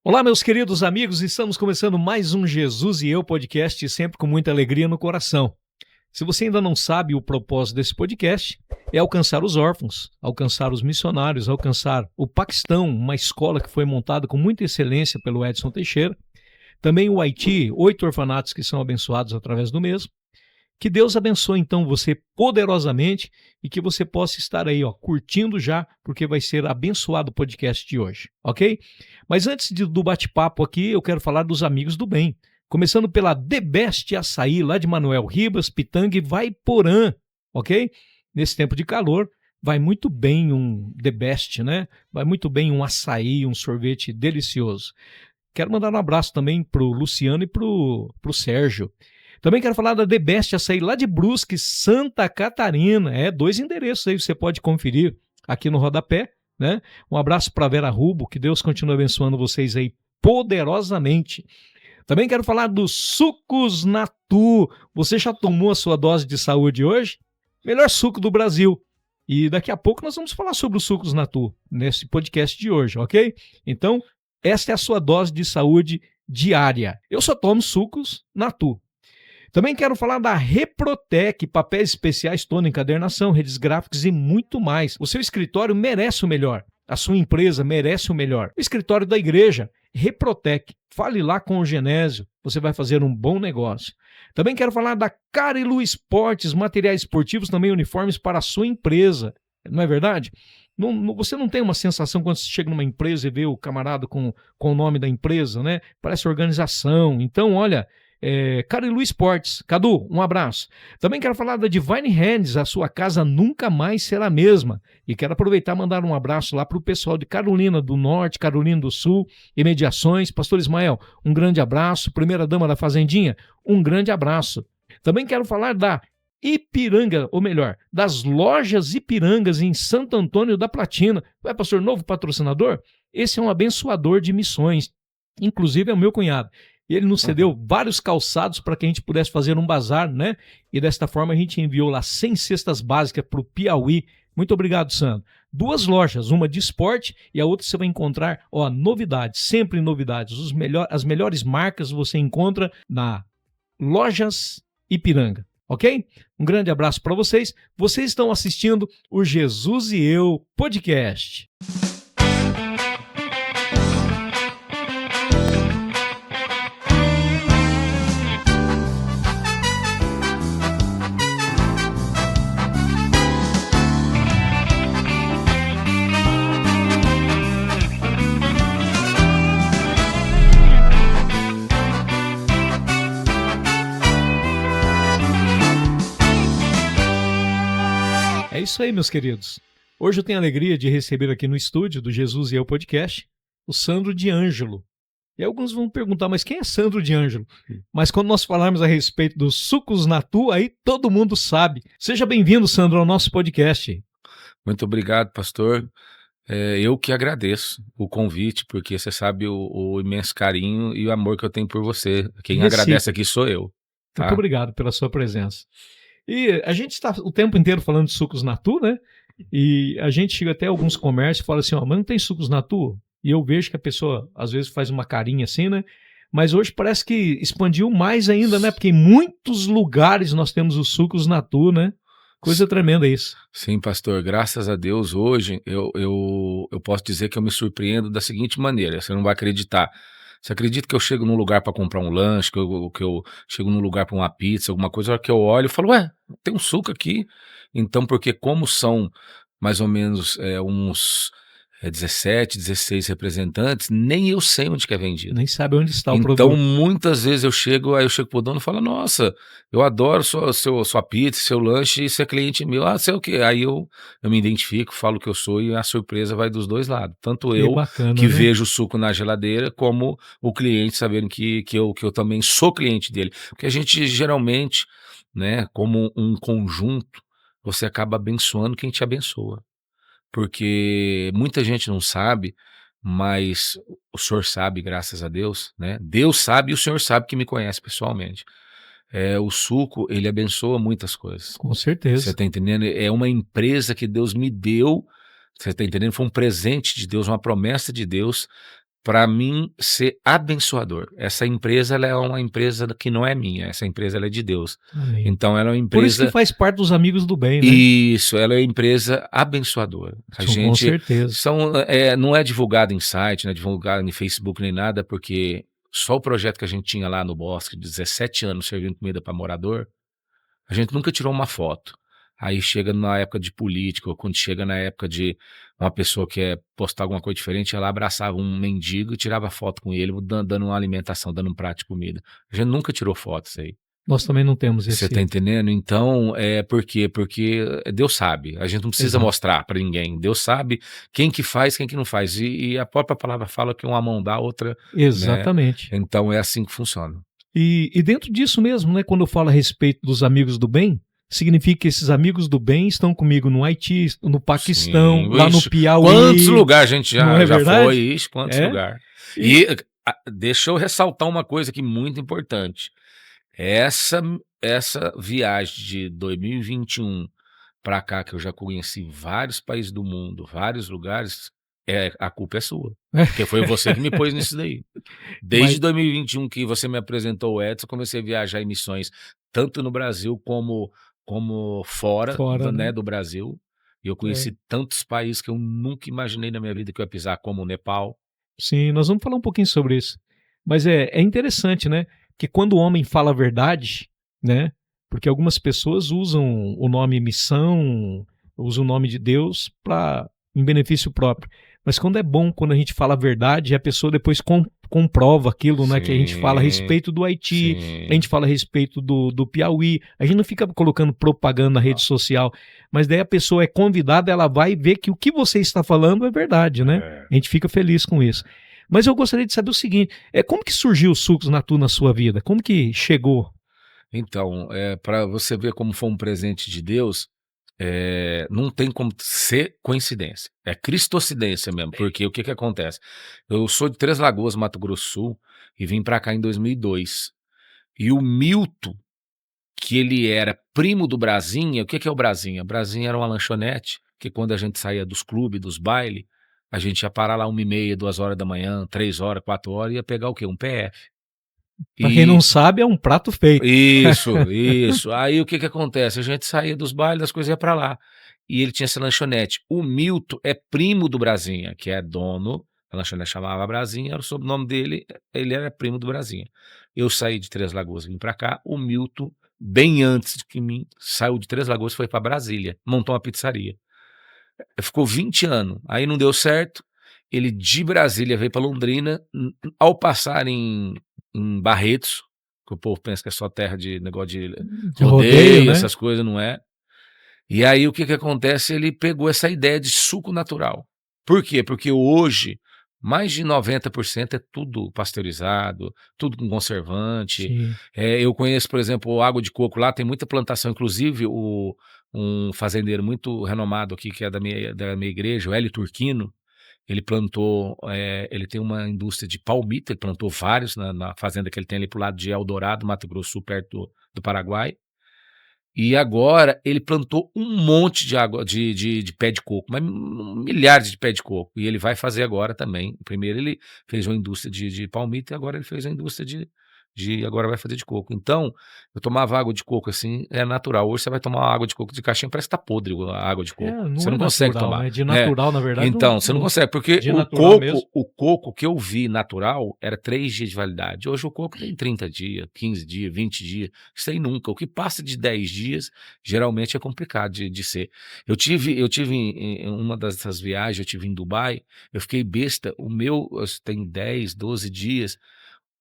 Olá, meus queridos amigos, estamos começando mais um Jesus e Eu podcast, sempre com muita alegria no coração. Se você ainda não sabe, o propósito desse podcast é alcançar os órfãos, alcançar os missionários, alcançar o Paquistão, uma escola que foi montada com muita excelência pelo Edson Teixeira, também o Haiti, 8 orfanatos que são abençoados através do mesmo. Que Deus abençoe então você poderosamente e que você possa estar aí, curtindo já, porque vai ser abençoado o podcast de hoje, ok? Mas antes do bate-papo aqui, eu quero falar dos amigos do bem. Começando pela The Best Açaí, lá de Manuel Ribas, Pitanga e Vaiporã, ok? Nesse tempo de calor, vai muito bem um The Best, né? Vai muito bem um açaí, um sorvete delicioso. Quero mandar um abraço também pro Luciano e pro Sérgio. Também quero falar da The Best Açaí lá de Brusque, Santa Catarina. 2 endereços aí, você pode conferir aqui no rodapé, né? Um abraço para Vera Rubo, que Deus continue abençoando vocês aí poderosamente. Também quero falar dos Sucos Natu. Você já tomou a sua dose de saúde hoje? Melhor suco do Brasil. E daqui a pouco nós vamos falar sobre os Sucos Natu nesse podcast de hoje, ok? Então, esta é a sua dose de saúde diária. Eu só tomo Sucos Natu. Também quero falar da Reprotec, papéis especiais, toner, encadernação, redes gráficas e muito mais. O seu escritório merece o melhor. A sua empresa merece o melhor. O escritório da igreja, Reprotec. Fale lá com o Genésio, você vai fazer um bom negócio. Também quero falar da Carilu Esportes, materiais esportivos, também uniformes para a sua empresa. Não é verdade? Você não tem uma sensação quando você chega numa empresa e vê o camarada com o nome da empresa, né? Parece organização. Então, olha... Carilu Esportes. Cadu, um abraço. Também quero falar da Divine Hands, a sua casa nunca mais será a mesma. E quero aproveitar e mandar um abraço lá para o pessoal de Carolina do Norte, Carolina do Sul e Mediações. Pastor Ismael, um grande abraço. Primeira dama da Fazendinha, um grande abraço. Também quero falar da Ipiranga, ou melhor, das lojas Ipirangas em Santo Antônio da Platina. Pastor, novo patrocinador? Esse é um abençoador de missões. Inclusive é o meu cunhado. E ele nos cedeu vários calçados para que a gente pudesse fazer um bazar, né? E desta forma a gente enviou lá 100 cestas básicas para o Piauí. Muito obrigado, Sandro. 2 lojas, uma de esporte e a outra você vai encontrar, novidades, sempre novidades. As melhores marcas você encontra na Lojas Ipiranga, ok? Um grande abraço para vocês. Vocês estão assistindo o Jesus e Eu podcast. É isso aí, meus queridos. Hoje eu tenho a alegria de receber aqui no estúdio do Jesus e Eu podcast o Sandro de Ângelo. E alguns vão perguntar, mas quem é Sandro de Ângelo? Mas quando nós falarmos a respeito dos Sucos Natu, aí todo mundo sabe. Seja bem-vindo, Sandro, ao nosso podcast. Muito obrigado, pastor. Eu que agradeço o convite, porque você sabe o imenso carinho e o amor que eu tenho por você. Quem agradece aqui sou eu. Tá? Muito obrigado pela sua presença. E a gente está o tempo inteiro falando de Sucos Natu, né? E a gente chega até alguns comércios e fala assim, mas não tem Sucos Natu? E eu vejo que a pessoa às vezes faz uma carinha assim, né? Mas hoje parece que expandiu mais ainda, né? Porque em muitos lugares nós temos os Sucos Natu, né? Coisa tremenda isso. Sim, pastor, graças a Deus hoje eu posso dizer que eu me surpreendo da seguinte maneira, você não vai acreditar. Você acredita que eu chego num lugar para comprar um lanche, que eu chego num lugar para uma pizza, alguma coisa, a hora que eu olho, eu falo, tem um suco aqui. Então, porque como são mais ou menos uns 17, 16 representantes, nem eu sei onde que é vendido. Nem sabe onde está o Então, produto. muitas vezes eu chego pro dono e falo, nossa, eu adoro sua pizza, seu lanche, você é cliente meu, sei o quê. Aí eu me identifico, falo que eu sou e a surpresa vai dos dois lados. Tanto eu bacana, que né? vejo o suco na geladeira, como o cliente sabendo que eu também sou cliente dele. Porque a gente geralmente, né, como um conjunto, você acaba abençoando quem te abençoa. Porque muita gente não sabe, mas o senhor sabe, graças a Deus, né? Deus sabe e o senhor sabe que me conhece pessoalmente. O suco, ele abençoa muitas coisas. Com certeza. Você tá entendendo? É uma empresa que Deus me deu, você tá entendendo? Foi um presente de Deus, uma promessa de Deus para mim ser abençoador. Essa empresa ela é uma empresa que não é minha, essa empresa ela é de Deus. Amém. Então ela é uma Por isso que empresa. faz parte dos amigos do bem, né? Isso, ela é uma empresa abençoadora. A Com gente certeza. não é divulgado em site, não é divulgado em Facebook nem nada, porque só o projeto que a gente tinha lá no Bosque, de 17 anos servindo comida para morador, a gente nunca tirou uma foto. Aí chega na época de política, ou quando chega na época de uma pessoa que quer postar alguma coisa diferente, ela abraçava um mendigo e tirava foto com ele, dando uma alimentação, dando um prato de comida. A gente nunca tirou foto isso aí. Nós também não temos Você tá esse. entendendo? Então, por quê? Porque Deus sabe, a gente não precisa Exato. mostrar para ninguém. Deus sabe quem que faz, quem que não faz. E a própria palavra fala que uma mão dá, a outra, né? Exatamente. Então é assim que funciona. E dentro disso mesmo, né, quando eu falo a respeito dos amigos do bem, significa que esses amigos do bem estão comigo no Haiti, no Paquistão, Sim, lá no ixi, Piauí. quantos lugares a gente Não é já verdade? foi, ixi, quantos É. lugares. E E deixa eu ressaltar uma coisa aqui muito importante. Essa viagem de 2021 para cá, que eu já conheci vários países do mundo, vários lugares, a culpa é sua. Porque foi você que me pôs nisso daí. Desde mas 2021 que você me apresentou o Edson, eu comecei a viajar em missões, tanto no Brasil como fora, fora, né? do Brasil. E eu É. conheci tantos países que eu nunca imaginei na minha vida que eu ia pisar, como o Nepal. Sim, nós vamos falar um pouquinho sobre isso. Mas é interessante, né? Que quando o homem fala a verdade, né? Porque algumas pessoas usam o nome missão, usam o nome de Deus para em benefício próprio. Mas quando é bom, quando a gente fala a verdade, a pessoa depois comprova aquilo, né? Que a gente fala a Sim, respeito do Haiti, a sim. gente fala a respeito do Piauí. A gente não fica colocando propaganda na rede social, mas daí a pessoa é convidada, ela vai ver que o que você está falando é verdade, né? É. A gente fica feliz com isso. Mas eu gostaria de saber o seguinte: como que surgiu o Sucos Natu na sua vida? Como que chegou? Então, para você ver como foi um presente de Deus, não tem como ser coincidência. É cristocidência mesmo, porque o que que acontece? Eu sou de Três Lagoas, Mato Grosso do Sul, e vim para cá em 2002. E o Milton, que ele era primo do Brasinha, o que que é o Brasinha? Brasinha era uma lanchonete, que quando a gente saía dos clubes, dos bailes, a gente ia parar lá 1h30, 2h da manhã, 3h, 4h, e ia pegar o quê? Um PF. Para quem não E sabe, é um prato feito. isso. Aí o que que acontece? A gente saía dos bailes, as coisas iam pra lá. E ele tinha essa lanchonete. O Milton é primo do Brasinha, que é dono, a lanchonete chamava Brasinha, era o sobrenome dele, ele era primo do Brasinha. Eu saí de Três Lagoas, vim pra cá, o Milton, bem antes de que mim, saiu de Três Lagoas e foi pra Brasília, montou uma pizzaria. Ficou 20 anos, aí não deu certo, ele de Brasília veio pra Londrina, ao passar em Barretos, que o povo pensa que é só terra de negócio de De rodeio, rodeio, né? essas coisas, não é. E aí o que que acontece? Ele pegou essa ideia de suco natural. Por quê? Porque hoje mais de 90% é tudo pasteurizado, tudo com conservante. Sim. Eu conheço, por exemplo, água de coco lá, tem muita plantação, inclusive um fazendeiro muito renomado aqui, que é da minha igreja, o Hélio Turquino, ele plantou, ele tem uma indústria de palmito, ele plantou vários na fazenda que ele tem ali pro lado de Eldorado, Mato Grosso do Sul, perto do Paraguai. E agora ele plantou um monte de água de pé de coco, mas milhares de pé de coco. E ele vai fazer agora também. Primeiro ele fez uma indústria de palmito e agora ele fez a indústria agora vai fazer de coco. Então, eu tomava água de coco assim, é natural. Hoje você vai tomar uma água de coco de caixinha, parece que tá podre a água de coco. Você Não é não consegue natural, tomar, né? De né? natural, na verdade, Então, você não consegue, porque de natural mesmo. o coco que eu vi natural era 3 dias de validade. Hoje o coco tem 30 dias, 15 dias, 20 dias. Isso aí nunca. O que passa de 10 dias, geralmente é complicado de ser. Eu tive em uma dessas viagens, eu tive em Dubai, eu fiquei besta, o meu tem 10, 12 dias,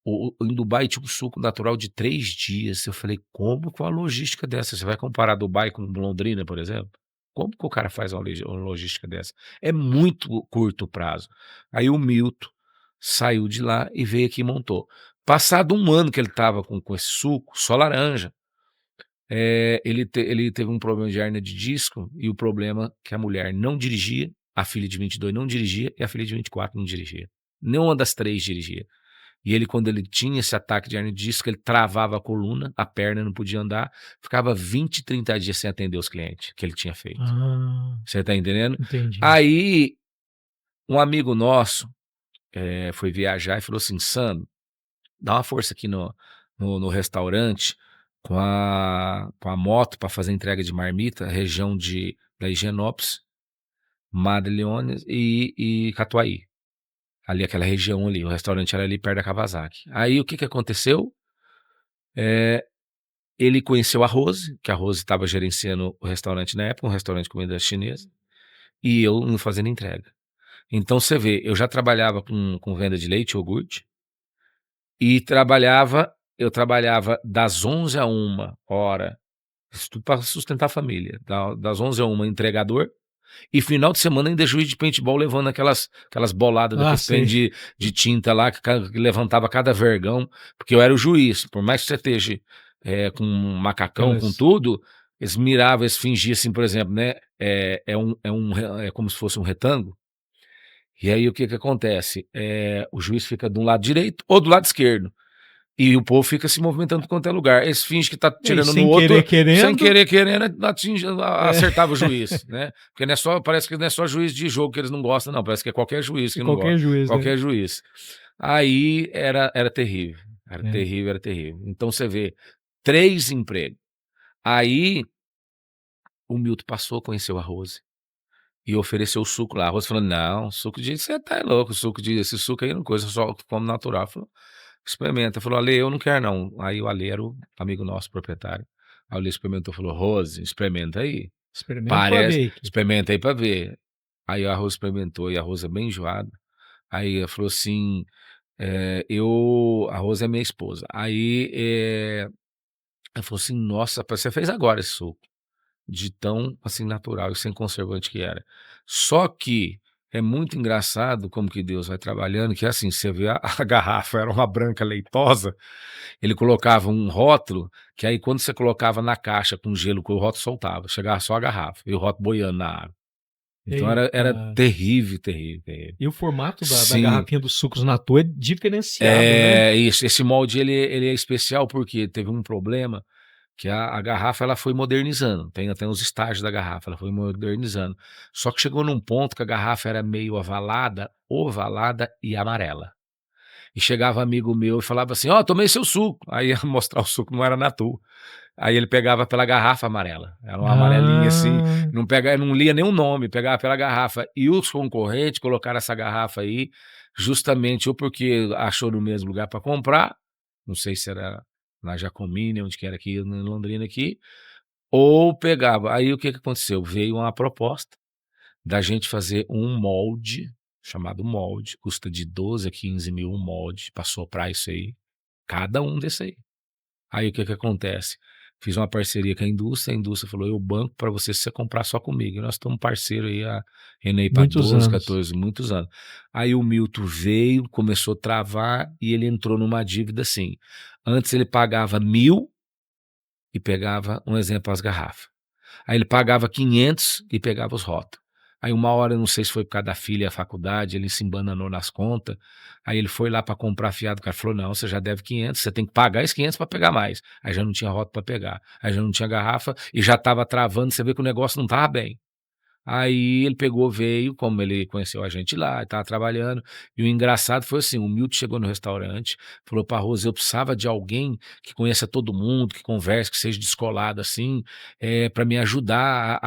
em Dubai tinha um suco natural de 3 dias. Eu falei: "Como com a logística dessa? Você vai comparar Dubai com Londrina, por exemplo? Como que o cara faz uma logística dessa?" É muito curto prazo. Aí o Milton saiu de lá e veio aqui e montou. Passado 1 ano que ele estava com esse suco, só laranja, ele teve um problema de hérnia de disco e o problema que a mulher não dirigia, a filha de 22 não dirigia e a filha de 24 não dirigia. Nenhuma das 3 dirigia. E ele, quando ele tinha esse ataque de hérnia de disco, ele travava a coluna, a perna não podia andar, ficava 20, 30 dias sem atender os clientes que ele tinha feito. Ah, Você tá entendendo? entendi. Aí, um amigo nosso, foi viajar e falou assim: Sandro, dá uma força aqui no restaurante com a moto para fazer entrega de marmita, região da Higienópolis, Madeleine e Catuaí. Ali, aquela região ali, o restaurante era ali perto da Kawasaki. Aí o que que aconteceu? Ele conheceu a Rose, que a Rose estava gerenciando o restaurante na época, um restaurante de comida chinesa, e eu indo fazendo entrega. Então você vê, eu já trabalhava com venda de leite, iogurte, e eu trabalhava das 11 a 1 hora, isso tudo para sustentar a família, das 11 a 1 entregador, e final de semana ainda juiz de paintball levando aquelas boladas Ah, daqueles trem sei. de tinta lá que levantava cada vergão, porque eu era o juiz, por mais que você esteja com um macacão, com Aquelas... tudo, eles miravam, eles fingiam assim, por exemplo, né, é como se fosse um retângulo, e aí o que que acontece? O juiz fica de um lado direito ou do lado esquerdo. E o povo fica se movimentando por qualquer lugar. Eles fingem que tá E tirando no sem querer outro, sem querendo, querer, querendo, é, acertava o juiz, né? Porque não é só, parece que não é só juiz de jogo que eles não gostam, não. Parece que é qualquer juiz que não qualquer gosta. juiz, né? Qualquer juiz. Aí era terrível. Era É. terrível, era terrível. Então você vê, 3 empregos. Aí o Milton passou, conheceu a Rose e ofereceu o suco lá. A Rose falou: não, suco de. Você tá louco, esse suco aí não coisa, só como natural. Falou, experimenta. Falou: Ale, eu não quero não. Aí o Ale era o amigo nosso, proprietário. Aí o Ale experimentou, falou: Rose, experimenta aí. Experimento pra Parece, ver aqui. experimenta aí pra ver. Aí a Rose experimentou e a Rose é bem enjoada. Aí ela falou assim: a Rose é minha esposa. Aí ela falou assim: nossa, você fez agora esse suco. De tão, assim, natural e sem conservante que era. Só que é muito engraçado como que Deus vai trabalhando, que assim, você vê a garrafa era uma branca leitosa, ele colocava um rótulo, que aí quando você colocava na caixa com gelo, que o rótulo soltava, chegava só a garrafa, e o rótulo boiando na água. Então era Eita. terrível, terrível, terrível. E o formato da Sim, garrafinha dos sucos Natu é diferenciado, né? isso, esse molde ele é especial porque teve um problema que a garrafa ela foi modernizando, tem até os estágios da garrafa, ela foi modernizando. Só que chegou num ponto que a garrafa era meio ovalada e amarela. E chegava amigo meu e falava assim: ó, tomei seu suco. Aí ia mostrar o suco, não era Natu. Aí ele pegava pela garrafa amarela. Era uma amarelinha assim, Ah, não lia nem o nome, pegava pela garrafa. E os concorrentes colocaram essa garrafa aí, justamente ou porque achou no mesmo lugar para comprar, não sei se era na Jacomine, onde que era aqui, em Londrina aqui, ou pegava. Aí o que que aconteceu? Veio uma proposta da gente fazer um molde, chamado molde, custa de 12 a 15 mil um molde, para soprar isso aí, cada um desse aí. Aí o que que acontece? Fiz uma parceria com a indústria falou: eu banco para você se você comprar só comigo. E nós estamos parceiro aí a Renei para muitos 12, anos. 14, muitos anos. Aí o Milton veio, começou a travar e ele entrou numa dívida assim. Antes ele pagava 1.000 e pegava, um exemplo, as garrafas. Aí ele pagava 500 e pegava os rótulos. Aí uma hora, não sei se foi por causa da filha e a faculdade, ele se embananou nas contas. Aí ele foi lá para comprar fiado. O cara falou: não, você já deve 500, você tem que pagar esses 500 para pegar mais. Aí já não tinha rótulo para pegar. Aí já não tinha garrafa e já estava travando. Você vê que o negócio não estava bem. Aí ele pegou, veio, como ele conheceu a gente lá, estava trabalhando, e o engraçado foi assim, o Milton chegou no restaurante, falou para a Rose: eu precisava de alguém que conheça todo mundo, que converse, que seja descolado assim, para me ajudar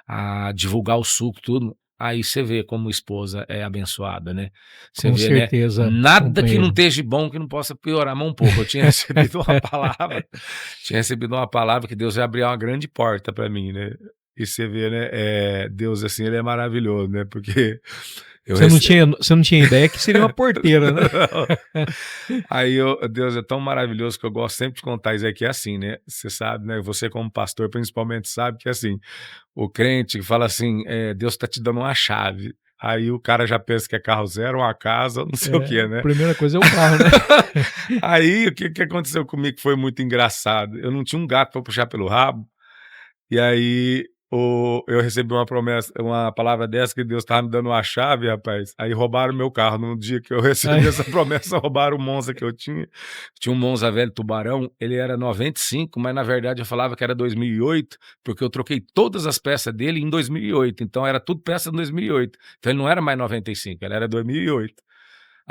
a divulgar o suco, tudo. Aí você vê como a esposa é abençoada, né? Você Com vê, né? certeza, Nada que não companheiro. esteja bom que não possa piorar mais um pouco. Eu tinha recebido uma palavra, que Deus ia abrir uma grande porta para mim, né? E você vê, né, Deus, assim, ele é maravilhoso, né, porque eu rece Você não tinha ideia que seria uma porteira, né? aí Deus é tão maravilhoso que eu gosto sempre de contar isso aqui, é assim, né, você sabe, né, você como pastor principalmente sabe que, assim, o crente fala assim, Deus tá te dando uma chave, aí o cara já pensa que é carro zero, uma casa, não sei o É, quê, né. primeira coisa é o carro, né? Aí o que que aconteceu comigo que foi muito engraçado, eu não tinha um gato para puxar pelo rabo. E aí, eu recebi uma palavra dessa que Deus estava me dando uma chave, rapaz, aí roubaram meu carro. No dia que eu Aí, recebi essa promessa, roubaram o Monza que eu tinha. Tinha um Monza velho tubarão, ele era 95, mas na verdade eu falava que era 2008, porque eu troquei todas as peças dele em 2008, então era tudo peça de 2008. Então ele não era mais 95, ele era 2008.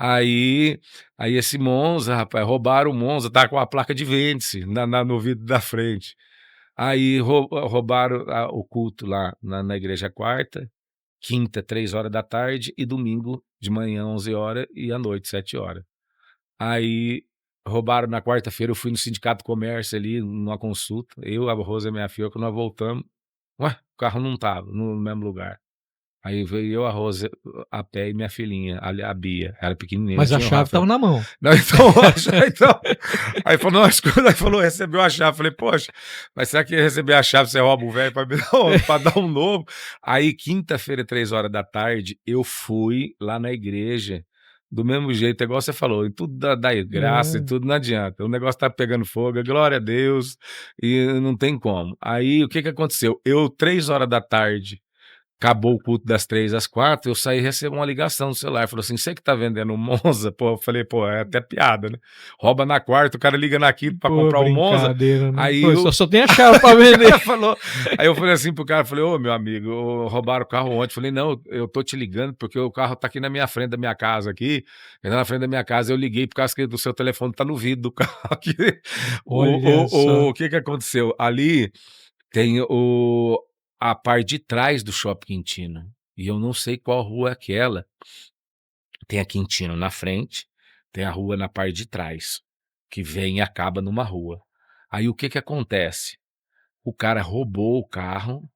Aí aí esse Monza, rapaz, roubaram o Monza, tá com a placa de vende-se no vidro da frente. Aí roubaram o culto lá na igreja quarta, quinta, 3 horas da tarde e domingo de manhã, 11 horas e à noite, 7 horas. Aí roubaram na quarta-feira, eu fui no sindicato do comércio ali, numa consulta, eu, a Rosa e minha filha, quando nós voltamos, ué, o carro não estava no mesmo lugar. Aí veio eu, a Rosa, a pé e minha filhinha, a Bia, era pequenininha, Mas a tinha o chave Rafael. estava na mão. Não, então, então, aí falou, não, escuta, aí falou, recebeu a chave. Falei, poxa, mas será que receber a chave você rouba o velho pra dar um novo? Aí, quinta-feira, 3 horas da tarde, eu fui lá na igreja, do mesmo jeito, igual você falou, e tudo dá graça, e É. tudo não adianta. O negócio tá pegando fogo, glória a Deus, e não tem como. Aí, o que que aconteceu? Eu, 3 horas da tarde, acabou o culto das 3 às 4, eu saí e recebo uma ligação no celular, falou assim: "Você que tá vendendo o Monza?" Pô, eu falei: "Pô, é até piada, né, rouba na quarta, o cara liga na quinta pra Pô, comprar o Monza". brincadeira, né? Aí Pô, eu só tem a chave pra o vender. cara falou, aí eu falei assim pro cara, falei: "Ô, meu amigo, roubaram o carro ontem". Falei: "Não, eu tô te ligando porque o carro tá aqui na minha frente da minha casa aqui, ele tá na frente da minha casa, eu liguei por causa que do seu telefone tá no vidro do carro aqui". Olha só. O que que aconteceu? Ali tem a parte de trás do Shopping Quintino, e eu não sei qual rua é aquela. Tem a Quintino na frente, tem a rua na parte de trás, que vem e acaba numa rua. Aí o que que acontece? O cara roubou o carro,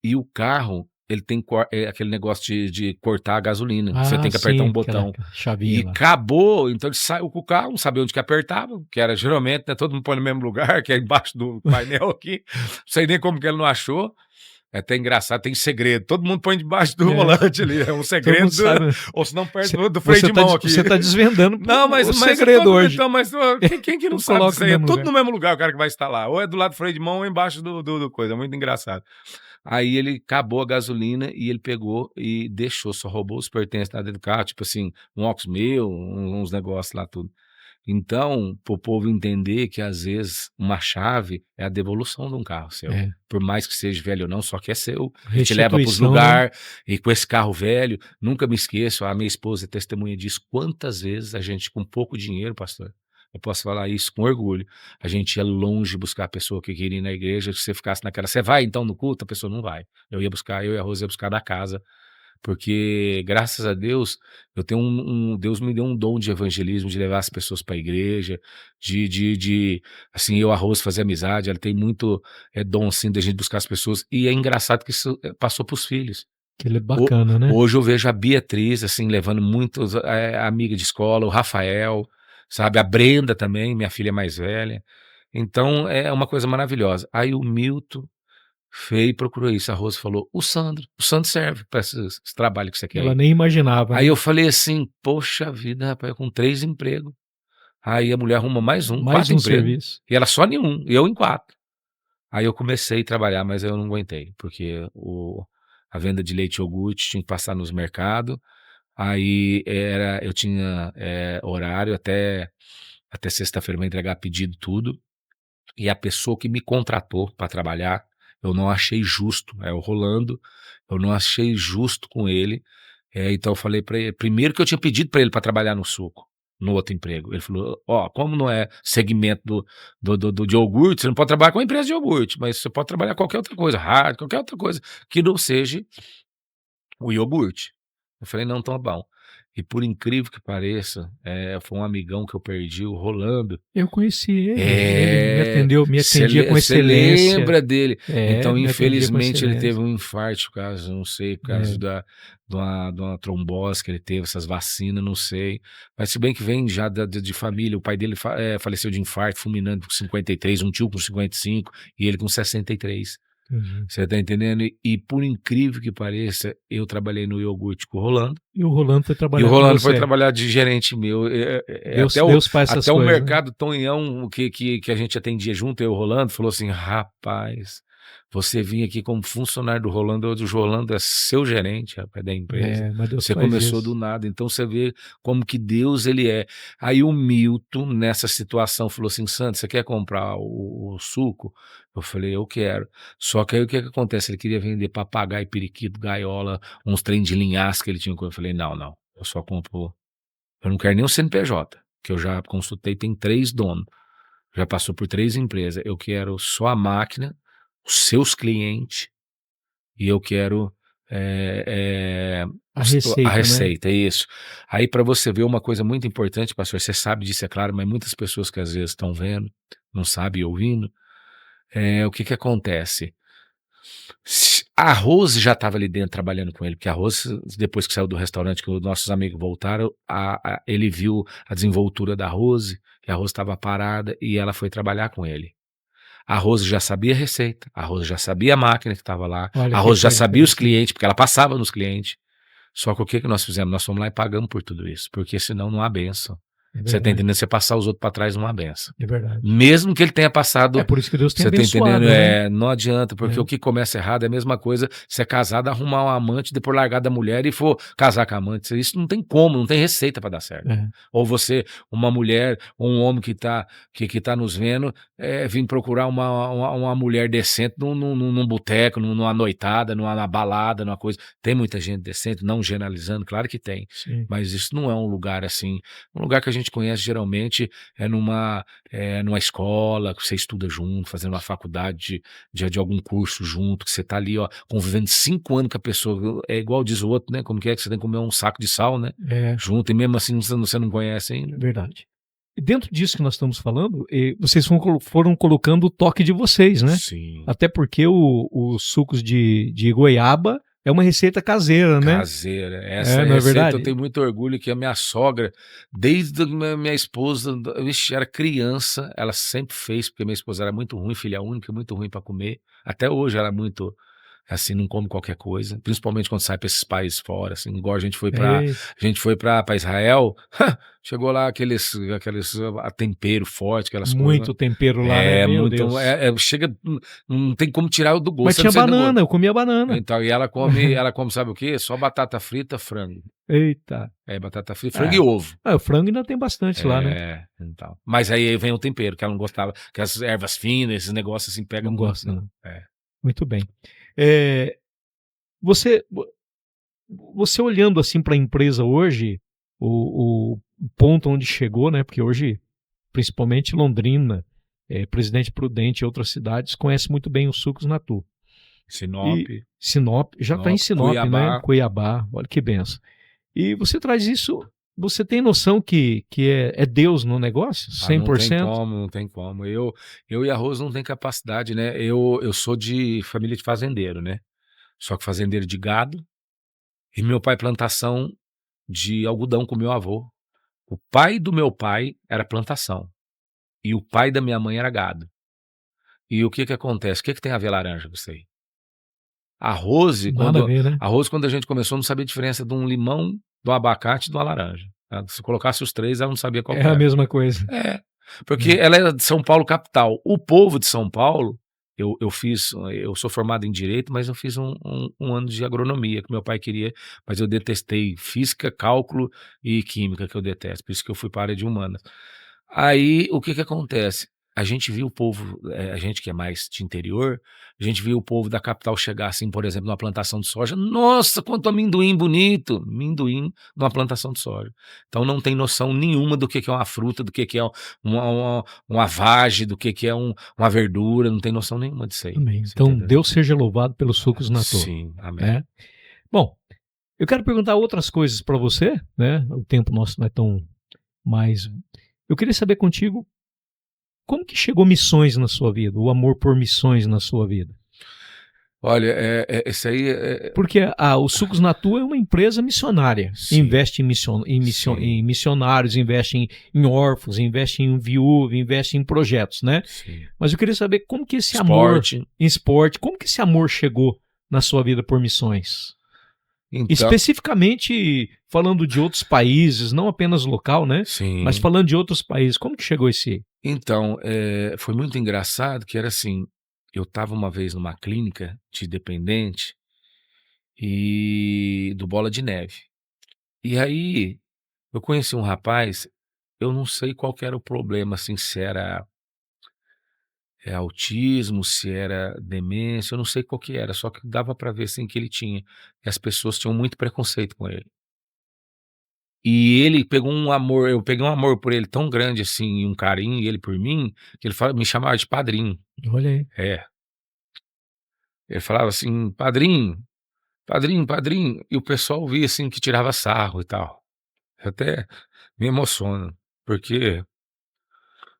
e o carro, ele tem aquele negócio de cortar a gasolina, que você Ah, tem que apertar sim, um aquela botão. E chavinha lá. acabou, então ele saiu com o carro, não sabia onde que apertava, que era geralmente, né, todo mundo põe no mesmo lugar, que é embaixo do painel aqui, não sei nem como que ele não achou. É até engraçado, tem segredo. Todo mundo põe debaixo do É, volante ali, é um todo mundo segredo, sabe, né? ou se não perto Você do freio de mão aqui. você tá desvendando Não, mas o mas segredo todo hoje. então, mas ó, quem que não Tudo sabe coloca disso no aí? É mesmo tudo lugar. no mesmo lugar o cara que vai instalar, ou é do lado do freio de mão ou embaixo do coisa, é muito engraçado. Aí ele acabou a gasolina e ele pegou e deixou, só roubou os pertences lá dentro do carro, tipo assim, um óculos meu, uns negócios lá tudo. Então, para o povo entender que às vezes uma chave é a devolução de um carro seu. É, Por mais que seja velho ou não, só que é seu. Ele te leva para os restituição, né? lugares e com esse carro velho, nunca me esqueço, a minha esposa é testemunha disso, quantas vezes a gente com pouco dinheiro, pastor, eu posso falar isso com orgulho, a gente ia longe buscar a pessoa que queria ir na igreja, se você ficasse naquela, você vai então no culto? A pessoa não vai. Eu ia buscar, eu e a Rosa ia buscar da casa, porque graças a Deus, eu tenho Deus me deu um dom de evangelismo, de levar as pessoas para a igreja, assim, eu, a Rose, fazer amizade, ela tem muito dom, assim, da gente buscar as pessoas, e é engraçado que isso passou para os filhos. Que ele é Ho bacana, né? Hoje eu vejo a Beatriz, assim, levando muitos, amiga de escola, o Rafael, sabe, a Brenda também, minha filha mais velha, então é uma coisa maravilhosa. Aí o Milton Fei procurou isso, a Rose falou: o Sandro serve para esse trabalho que você quer Ela aí". nem imaginava, Aí né? eu falei assim: "Poxa vida, rapaz, eu com 3 empregos". Aí a mulher arruma mais um, Mais 4 um empregos, serviço. e ela só em 1, e eu em 4. Aí eu comecei a trabalhar, mas eu não aguentei, porque a venda de leite e iogurte tinha que passar nos mercados, aí eu tinha, horário até sexta-feira pra entregar pedido, tudo. E a pessoa que me contratou para trabalhar, eu não achei justo, é o Rolando, eu não achei justo com ele, então eu falei para ele primeiro que eu tinha pedido para ele para trabalhar no suco, no outro emprego, ele falou: "Ó, como não é segmento de iogurte, você não pode trabalhar com uma empresa de iogurte, mas você pode trabalhar qualquer outra coisa, rádio, qualquer outra coisa, que não seja o iogurte". Eu falei: "Não, tá bom". E por incrível que pareça, foi um amigão que eu perdi, o Rolando, Eu conheci ele é, me atendia com você excelência. lembra dele. É, Então, me atendia com infelizmente, ele teve excelência. um infarto, caso, não sei, por causa É, de uma trombose que ele teve, essas vacinas, não sei. Mas se bem que vem já de família, o pai dele faleceu de infarto, fulminante com 53, um tio com 55 e ele com 63. entendi. Você tá entendendo? E por incrível que pareça, eu trabalhei no iogurte com o Rolando, E o Rolando foi e o trabalhar com Rolando foi você. trabalhar de gerente meu. Deus, Deus faz essas Até o coisas, né? Mercado Tonhão, que a gente atendia junto, eu e o Rolando, falou assim: rapaz, você vinha aqui como funcionário do Rolando, hoje o Rolando é seu gerente, rapaz, da empresa. É, mas Deus Você faz começou do isso. nada, então você vê como que Deus ele é. Aí o Milton, nessa situação, falou assim: Santos, você quer comprar o suco? Eu falei: eu quero. Só que aí o que que acontece? Ele queria vender papagaio, periquito, gaiola, uns trem de linhaça que ele tinha. Eu falei: não, não. Eu só compro Eu não quero nem um CNPJ, que eu já consultei, tem 3 donos, já passou por 3 empresas. Eu quero só a máquina, os seus clientes, e eu quero, A a receita, né? receita, isso. Aí para você ver uma coisa muito importante, pastor, você sabe disso, é claro, mas muitas pessoas que às vezes estão vendo, não sabem e ouvindo, o que que acontece? A Rose já estava ali dentro trabalhando com ele, porque a Rose, depois que saiu do restaurante, que os nossos amigos voltaram, ele viu a desenvoltura da Rose, e a Rose estava parada, e ela foi trabalhar com ele. A Rose já sabia a receita, a Rose já sabia a máquina que estava lá, Olha a que Rose já coisa sabia os interessante. clientes, porque ela passava nos clientes. Só que o que que nós fizemos? Nós fomos lá e pagamos por tudo isso, porque senão não há bênção. É Você tá verdade, entendendo? Você passar os outros para trás não há bênção. é verdade. Mesmo que ele tenha É passado, por isso que Deus tem você tá entendendo? abençoado, né? Não adianta, porque o É, que começa errado é a mesma coisa você é casado, arrumar um amante, depois largar da mulher e for casar com a amante. Isso não tem como, não tem receita para dar certo. é, Ou você, uma mulher, ou um homem que tá nos vendo, vir procurar uma mulher decente num boteco, numa noitada, numa balada, numa coisa. Tem muita gente decente, não generalizando, claro que tem, sim. mas isso não é um lugar assim. Um lugar que a gente conhece geralmente é numa escola, que você estuda junto, fazendo uma faculdade de algum curso junto, que você tá ali, ó, convivendo 5 anos com a pessoa. É igual diz o outro, né? Como que você tem que comer um saco de sal, né? É, Junto, e mesmo assim você não conhece ainda. verdade. E dentro disso que nós estamos falando, vocês foram colocando o toque de vocês, né? Sim. Até porque os sucos de goiaba é uma receita caseira, né? Caseira. Essa É, não é receita eu verdade? tenho muito orgulho que a minha sogra, desde a minha esposa, vixe, era criança, ela sempre fez, porque minha esposa era muito ruim, filha única, muito ruim para comer. Até hoje ela é muito assim, não come qualquer coisa, principalmente quando sai para esses países fora, assim, igual Eita, a gente foi para Israel, chegou lá aqueles tempero forte, aquelas coisas. muito tempero lá, né? É Meu muito, Deus. chega, não tem como tirar do Mas gosto, você não tinha sente nem gosto. banana, eu comia banana. Então, e ela come sabe o quê? Só batata frita, frango. Eita. É, batata frita, frango e É. ovo. Ah, o frango ainda tem bastante lá, né? Então. Mas aí vem o tempero, que ela não gostava, que as ervas finas, esses negócios assim, pega Não muito, gosta, não. não. É. Muito bem. É, você, você olhando assim para a empresa hoje, o ponto onde chegou, né? Porque hoje, principalmente Londrina, Presidente Prudente e outras cidades conhecem muito bem os sucos Natu. Sinop, E Sinop, já está em Sinop, né? Cuiabá. Cuiabá, olha que benção. E você traz isso, você tem noção que é Deus no negócio? Ah, não tem 100%? como, não tem como. Eu e a Rose não tem capacidade, né? Eu sou de família de fazendeiro, né? Só que fazendeiro de gado. E meu pai plantação de algodão com meu avô. O pai do meu pai era plantação. E o pai da minha mãe era gado. E o que que acontece? O que que tem a ver laranja com isso aí? A Rose, Nada a ver, né? quando a gente começou, não sabia a diferença de um limão, de um abacate e de uma laranja. Se colocasse os 3, ela não sabia qual É que a era. mesma coisa. É, porque É. ela era de São Paulo capital. O povo de São Paulo, eu sou formado em direito, mas eu fiz um ano de agronomia, que meu pai queria, mas eu detestei física, cálculo e química, que eu detesto, por isso que eu fui para a área de humanas. Aí, o que que acontece? A gente viu o povo, a gente que é mais de interior, a gente viu o povo da capital chegar assim, por exemplo, numa plantação de soja. Nossa, quanto amendoim bonito! Amendoim numa plantação de soja. Então não tem noção nenhuma do que é uma fruta, do que é uma vagem, do que é uma verdura, não tem noção nenhuma disso aí. Amém. Você Então, entendeu? Deus seja louvado pelos sucos Natu, Sim, amém. né? Bom, eu quero perguntar outras coisas para você, né? O tempo nosso não é tão mais. Eu queria saber contigo como que chegou missões na sua vida, o amor por missões na sua vida. Olha, esse aí Porque o Sucos Natu é uma empresa missionária. sim, Investe em sim, missionários, investe em órfãos, investe em viúva, investe em projetos, né? sim. Mas eu queria saber como que esse amor Esporte. em esporte, como que esse amor chegou na sua vida por missões? Então, Especificamente falando de outros países, não apenas local, né? Mas sim. falando de outros países, como que chegou esse? Então, foi muito engraçado que era assim, eu estava uma vez numa clínica de dependente e do Bola de Neve. E aí, eu conheci um rapaz, eu não sei qual que era o problema, assim, se era, autismo, se era demência, eu não sei qual que era, só que dava para ver, assim, que ele tinha. E as pessoas tinham muito preconceito com ele. E ele pegou um amor, eu peguei um amor por ele tão grande assim, e um carinho, e ele por mim, que ele me chamava de padrinho. Olha aí. É. Ele falava assim: "Padrinho, padrinho, padrinho", e o pessoal via assim que tirava sarro e tal. Eu até me emociono, porque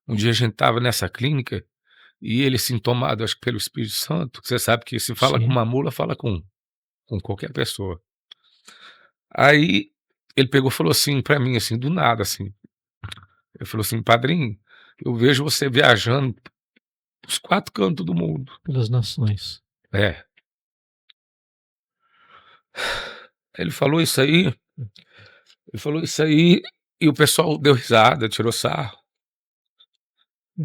um dia a gente estava nessa clínica e ele assim tomado, acho que pelo Espírito Santo, que você sabe que se fala com Sim. uma mula, fala com qualquer pessoa. Aí ele pegou e falou assim pra mim, assim, do nada, assim, ele falou assim: "Padrinho, eu vejo você viajando os 4 cantos do mundo". Pelas nações. É. Ele falou isso aí ele falou isso aí e o pessoal deu risada, tirou sarro.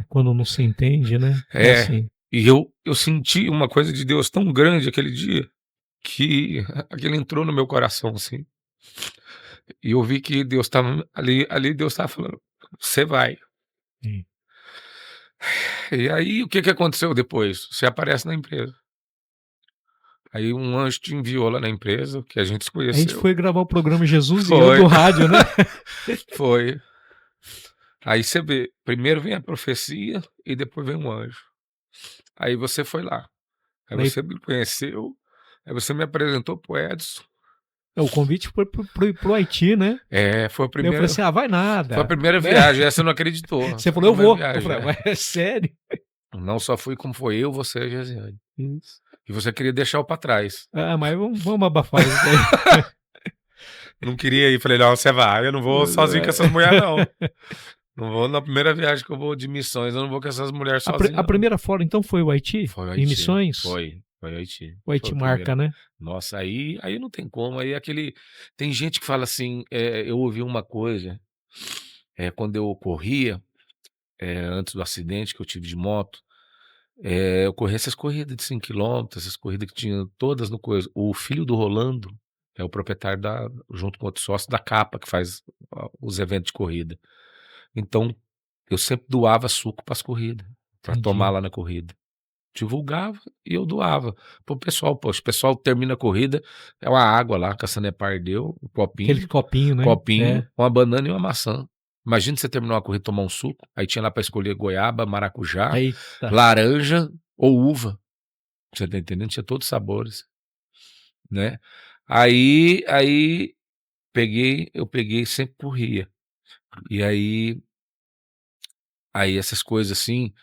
Quando não se entende, né? É É, assim. e eu senti uma coisa de Deus tão grande aquele dia, que aquilo entrou no meu coração, assim, e eu vi que Deus estava ali Deus estava falando: "Você vai". Sim. E aí o que que aconteceu depois? Você aparece na empresa. Aí um anjo te enviou lá na empresa, que a gente se A gente conheceu. foi gravar o programa Jesus e Eu Foi, do rádio, né? foi. Aí você vê, primeiro vem a profecia e depois vem um anjo. Aí você foi lá, aí Daí você me conheceu, aí você me apresentou para o Edson. o convite foi pro Haiti, né? É, Daí eu falei assim: "Ah, vai foi a nada", primeira né? viagem, essa você não acreditou, Você foi a falou: "Eu primeira vou". Eu viagem, falei: é. "Mas é sério?" Não só fui como foi eu, você e a Gesiane. Isso. E você queria deixar eu pra trás. Ah, mas vamos abafar isso daí. Não queria ir, falei: "Não, você vai, eu não vou sozinho com essas mulher não. Não vou na primeira viagem que eu vou de missões, eu não vou com essas mulheres sozinho A não". primeira fora, então, foi o Haiti? Foi o Em Haiti, missões? foi o Haiti, O foi Haiti o marca, primeiro. né? Nossa, aí não tem como, aí aquele tem gente que fala assim, eu ouvi uma coisa, quando eu corria, antes do acidente que eu tive de moto, eu corria essas corridas de 5 quilômetros, essas corridas que tinha todas no coisa. O filho do Rolando é o proprietário junto com outro sócio da Capa, que faz os eventos de corrida. Então, eu sempre doava suco para as corridas, para tomar Entendi. lá na corrida. Divulgava e eu doava pro pessoal. Poxa, o pessoal termina a corrida, é uma água lá que a Sanepar deu, um Aquele copinho, né? copinho, É. uma banana e uma maçã. Imagina você terminar uma corrida e tomar um suco, aí tinha lá para escolher goiaba, maracujá, Eita. laranja ou uva. Você tá entendendo? Tinha todos os sabores, né. Aí eu peguei e sempre corria. E aí essas coisas assim,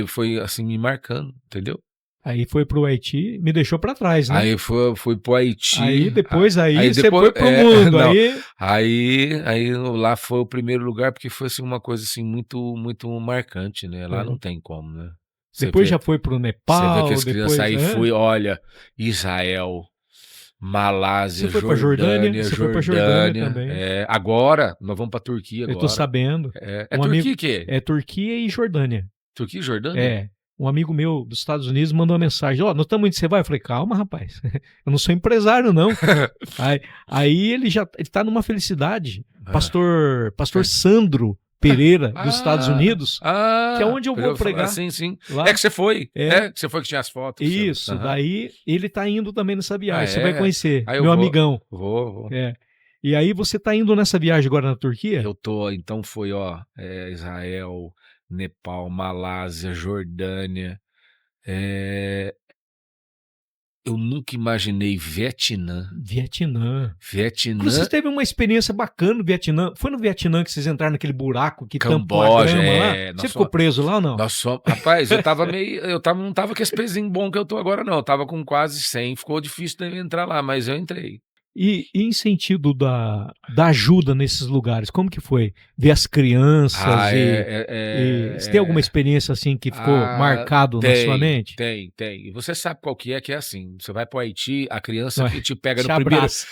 foi assim me marcando, entendeu. Aí foi pro Haiti, me deixou pra trás, né? Aí fui para o Aí Haiti, depois aí você foi depois pro mundo, não, aí aí lá foi o primeiro lugar, porque foi, assim, uma coisa, assim, muito marcante, né, lá não aham. tem como, né. Você Depois vê já foi pro você vê que Nepal, as crianças depois aí hã? fui, olha, Israel, Você Malásia, foi pra Jordânia? Jordânia, Você foi pra Jordânia Jordânia, também. agora nós vamos pra Turquia Eu tô agora. sabendo. É Um amigo Turquia o quê? é Turquia e Jordânia. Turquia e Jordânia? É. Um amigo meu dos Estados Unidos mandou uma mensagem: "Ó, nós estamos indo, você vai?" Eu falei: "Calma, rapaz, eu não sou empresário, não". Aí ele tá numa felicidade. Hã. Pastor Sandro Pereira, dos Estados Ah, Unidos, que é onde eu eu vou ia falar pregar sim, sim. É lá. que você foi, É, que você foi que tinha as fotos que você isso. Daí ele tá indo também nessa Ah, viagem. Você vai é? conhecer, Aí eu meu vou, amigão. vou. É. E aí você tá indo nessa viagem agora na Turquia? Eu tô então foi, ó, Israel, Nepal, Malásia, Jordânia, eh, eu nunca imaginei Vietnã. Vietnã. Inclusive, Vietnã, você teve uma experiência bacana no Vietnã. Foi no Vietnã que vocês entraram naquele buraco que tampa a Camboja, grama lá? Você ficou preso lá ou não? rapaz, não estava com esse pezinho bom que eu tô agora não, eu estava com quase 100, ficou difícil de eu entrar lá, mas eu entrei. E em sentido da ajuda nesses lugares, como que foi? Ver as crianças Ah, e você tem alguma experiência assim que ficou Ah, marcado na sua tem, mente? tem, tem. E você sabe qual que é assim, você vai para o Haiti, a criança Não é? que te pega no Te primeiro abraça.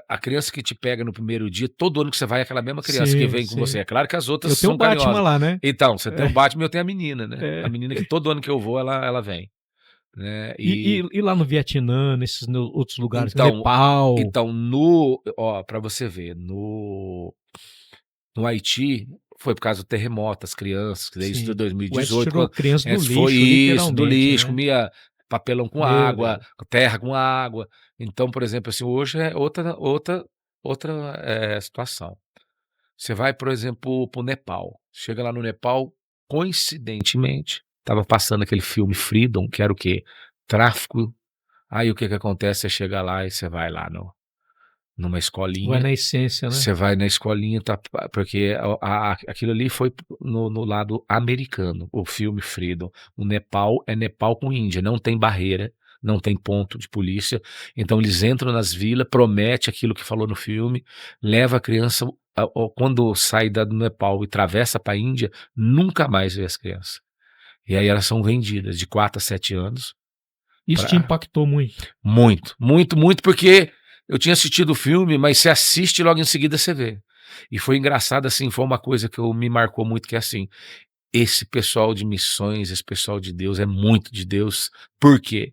a criança que te pega no primeiro dia, todo ano que você vai é aquela mesma criança que Sim, vem com você. sim. É claro que as outras Eu tenho o são Batman carinhosas. lá, né? Então, você tem o É, Batman e eu tenho a menina, né. A é. menina que todo ano que eu vou ela vem, né. E lá no Vietnã, nesses outros lugares, Então Nepal, então para você ver, no Haiti, foi por causa do terremoto, as crianças, que daí isso de sim. O Edson 2018, tirou a criança do foi lixo, isso, do literalmente, lixo, né? comia papelão com Meu água, Deus. terra com água. Então, por exemplo, assim, hoje é outra outra situação. Você vai, por exemplo, para o Nepal. Chega lá no Nepal, coincidentemente, estava passando aquele filme Freedom, que era o quê? Tráfico. Aí o que que acontece? Você chega lá e você vai lá numa Vai escolinha, na essência, né? você vai na escolinha, tá, porque aquilo ali foi no lado americano, o filme Freedom. O Nepal é Nepal com Índia, não tem barreira, não tem ponto de polícia. Então eles entram nas vilas, promete aquilo que falou no filme, leva a criança, quando sai do Nepal e atravessa para a Índia, nunca mais vê as crianças. E aí elas são vendidas de 4 a 7 anos. Isso te impactou muito. Muito, muito, muito, porque eu tinha assistido o filme, mas você assiste e logo em seguida você vê. E foi engraçado, assim, foi uma coisa que me marcou muito, que é assim, esse pessoal de missões, esse pessoal de Deus é muito de Deus. Por quê?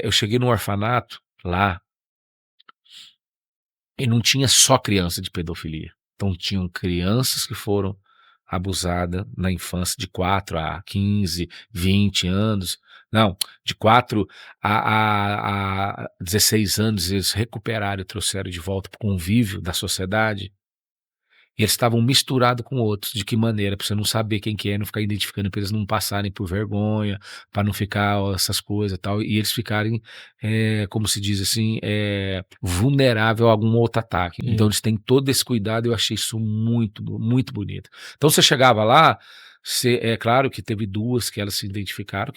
Eu cheguei num orfanato lá e não tinha só criança de pedofilia. Então tinham crianças que foram abusadas na infância de 4 a 15, 20 anos. Não, de 4 a 16 anos eles recuperaram e trouxeram de volta para o convívio da sociedade. E eles estavam misturados com outros. De que maneira? Para você não saber quem que é, não ficar identificando, para eles não passarem por vergonha, para não ficar essas coisas e tal, e eles ficarem, como se diz assim, vulnerável a algum outro ataque. Então eles têm todo esse cuidado, eu achei isso muito, muito bonito. Então você chegava lá, é claro que teve 2 que elas se identificaram,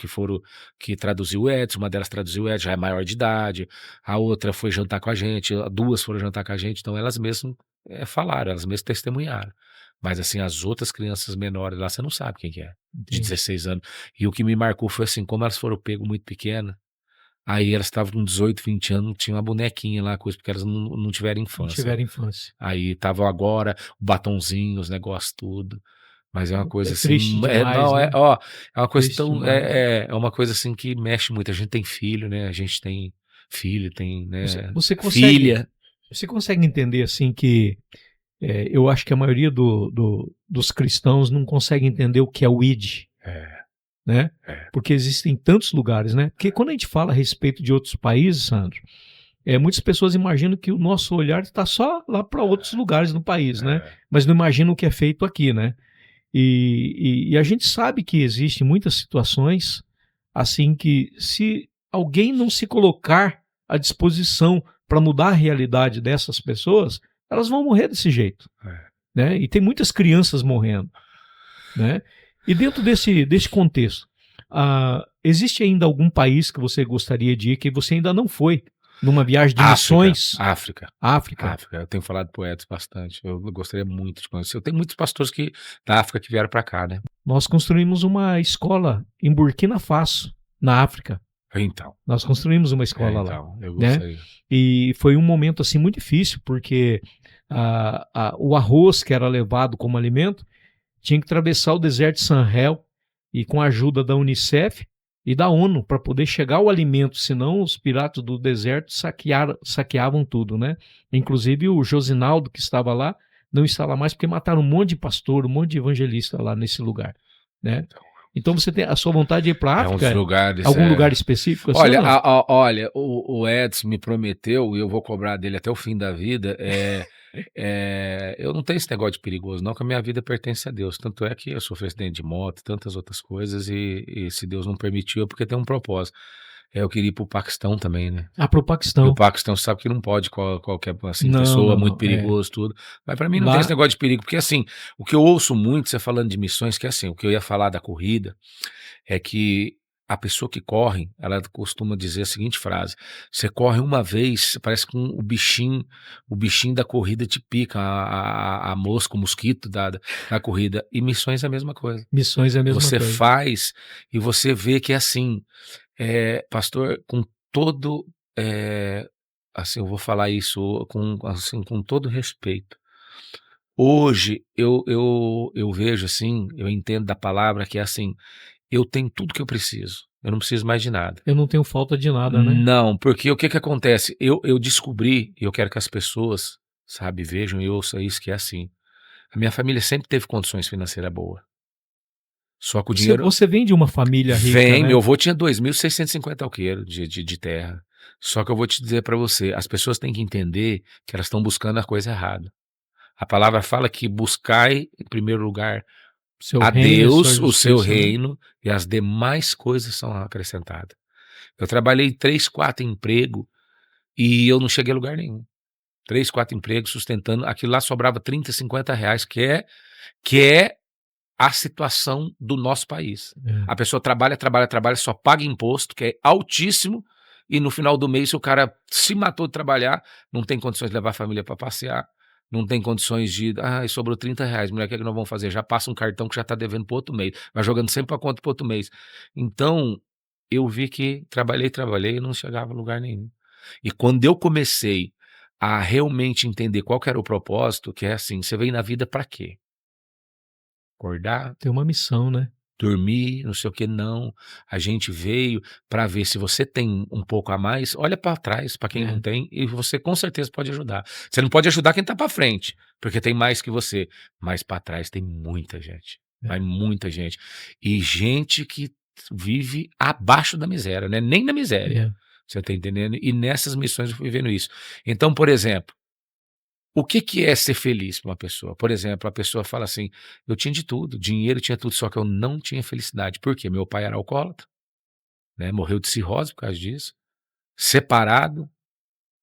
que traduziu o Edson, uma delas traduziu o Edson, já é maior de idade, a outra foi jantar com a gente, 2 foram jantar com a gente, então elas mesmas falaram, elas mesmas testemunharam. Mas assim, as outras crianças menores lá, você não sabe quem que é, de 16 anos. E o que me marcou foi assim, como elas foram pego muito pequena, aí elas estavam com 18, 20 anos, tinha uma bonequinha lá, coisa, porque elas não tiveram Não infância. tiveram infância. Aí estavam agora, o batonzinho, os negócios tudo. Mas é uma coisa assim, triste demais, não, né? é uma coisa Triste tão, demais. é uma coisa assim que mexe muito. A gente tem filho, né? A gente tem filho, tem, né, Você filha. consegue entender assim que eu acho que a maioria dos cristãos não consegue entender o que é o ID, né? Porque existem tantos lugares, né? Porque quando a gente fala a respeito de outros países, Sandro, muitas pessoas imaginam que o nosso olhar está só lá para outros lugares no país, né? Mas não imaginam o que é feito aqui, né? E a gente sabe que existem muitas situações assim que, se alguém não se colocar à disposição para mudar a realidade dessas pessoas, elas vão morrer desse jeito, né? E tem muitas crianças morrendo, né? E dentro desse contexto, existe ainda algum país que você gostaria de ir que você ainda não foi numa viagem de missões? África. África. Eu tenho falado para o Edson bastante. Eu gostaria muito de conhecer. Eu tenho muitos pastores da África que vieram para cá, né? Nós construímos uma escola em Burkina Faso, na África. Então. Nós construímos uma escola lá. Eu né? gostaria. E foi um momento assim muito difícil, porque o arroz que era levado como alimento tinha que atravessar o deserto de Sahel, e com a ajuda da Unicef e da ONU para poder chegar ao alimento, senão os piratas do deserto saqueavam tudo, né? Inclusive o Josinaldo, que estava lá, não está lá mais porque mataram um monte de pastor, um monte de evangelista lá nesse lugar, né? Então você tem a sua vontade de ir para a África? Lugares, algum lugar específico? Assim, olha, olha, o Edson me prometeu, e eu vou cobrar dele até o fim da vida, eu não tenho esse negócio de perigoso, não, que a minha vida pertence a Deus. Tanto é que eu sofri acidente de moto, tantas outras coisas, e se Deus não permitiu, é porque tem um propósito. Eu queria ir pro Paquistão também, né? Pro Paquistão. O Paquistão sabe que não pode qualquer assim, pessoa, muito perigoso, tudo. Mas para mim não tem esse negócio de perigo, porque assim, o que eu ouço muito, você falando de missões, que assim, o que eu ia falar da corrida, é que a pessoa que corre, ela costuma dizer a seguinte frase: você corre uma vez, parece que o bichinho da corrida te pica, a mosca, o mosquito da corrida. E missões é a mesma coisa. Missões é a mesma você coisa. Você faz e você vê que é assim, pastor, com todo, assim, eu vou falar isso com todo respeito. Hoje eu vejo assim, eu entendo da palavra que é assim, eu tenho tudo que eu preciso, eu não preciso mais de nada. Eu não tenho falta de nada, né? Não, porque o que acontece? Eu descobri, e eu quero que as pessoas, sabe, vejam e ouçam isso, que é assim, a minha família sempre teve condições financeiras boas. Só que o dinheiro... Você vem de uma família rica, né? Meu avô tinha 2.650 alqueires de terra. Só que eu vou te dizer para você, as pessoas têm que entender que elas estão buscando a coisa errada. A palavra fala que buscai, em primeiro lugar, Seu a reino e sua Deus, o seu justiça, né? reino, e as demais coisas são acrescentadas. Eu trabalhei 3, 4 empregos e eu não cheguei a lugar nenhum. 3, 4 empregos sustentando, aquilo lá sobrava 30, R$ 50, que é a situação do nosso país. É. A pessoa trabalha, trabalha, trabalha, só paga imposto, que é altíssimo, e no final do mês, se o cara se matou de trabalhar, não tem condições de levar a família para passear, não tem condições de, sobrou R$ 30, mulher, o que é que nós vamos fazer? Já passa um cartão que já está devendo para outro mês, vai jogando sempre para conta para outro mês. Então, eu vi que trabalhei, trabalhei e não chegava a lugar nenhum. E quando eu comecei a realmente entender qual que era o propósito, que é assim, você veio na vida para quê? Acordar, Tem uma missão, né? dormir, não sei o que, não. A gente veio para ver se você tem um pouco a mais, olha para trás, para quem não É. tem, e você com certeza pode ajudar. Você não pode ajudar quem tá para frente, porque tem mais que você, mas para trás tem muita gente. Vai É. muita gente. E gente que vive abaixo da miséria, né? Nem na miséria. É. Você tá entendendo? E nessas missões eu fui vendo isso. Então, por exemplo, o que que é ser feliz para uma pessoa? Por exemplo, a pessoa fala assim: "Eu tinha de tudo, dinheiro, tinha tudo, só que eu não tinha felicidade". Por quê? Meu pai era alcoólatra, né, morreu de cirrose por causa disso, separado,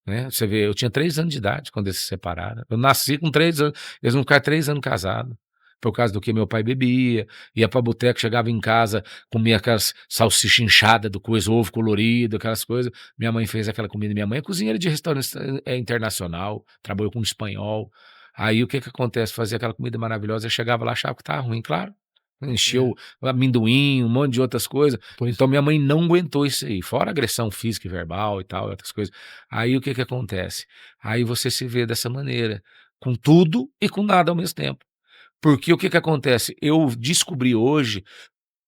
né, você vê, eu tinha 3 anos de idade quando eles se separaram, eu nasci com 3 anos, eles não ficaram 3 anos casados, por causa do que meu pai bebia, ia pra boteco, chegava em casa, comia aquelas salsicha inchada do coisa, ovo colorido, aquelas coisas. Minha mãe fez aquela comida, minha mãe é cozinheira de restaurante internacional, trabalhou com espanhol. Aí o que que acontece? Fazia aquela comida maravilhosa, eu chegava lá, achava que estava ruim, claro. É. Encheu amendoim, um monte de outras coisas. Pois Então minha mãe não aguentou isso aí, fora agressão física e verbal e tal, outras coisas. Aí o que que acontece? Aí você se vê dessa maneira, com tudo e com nada ao mesmo tempo. Porque o que que acontece? Eu descobri hoje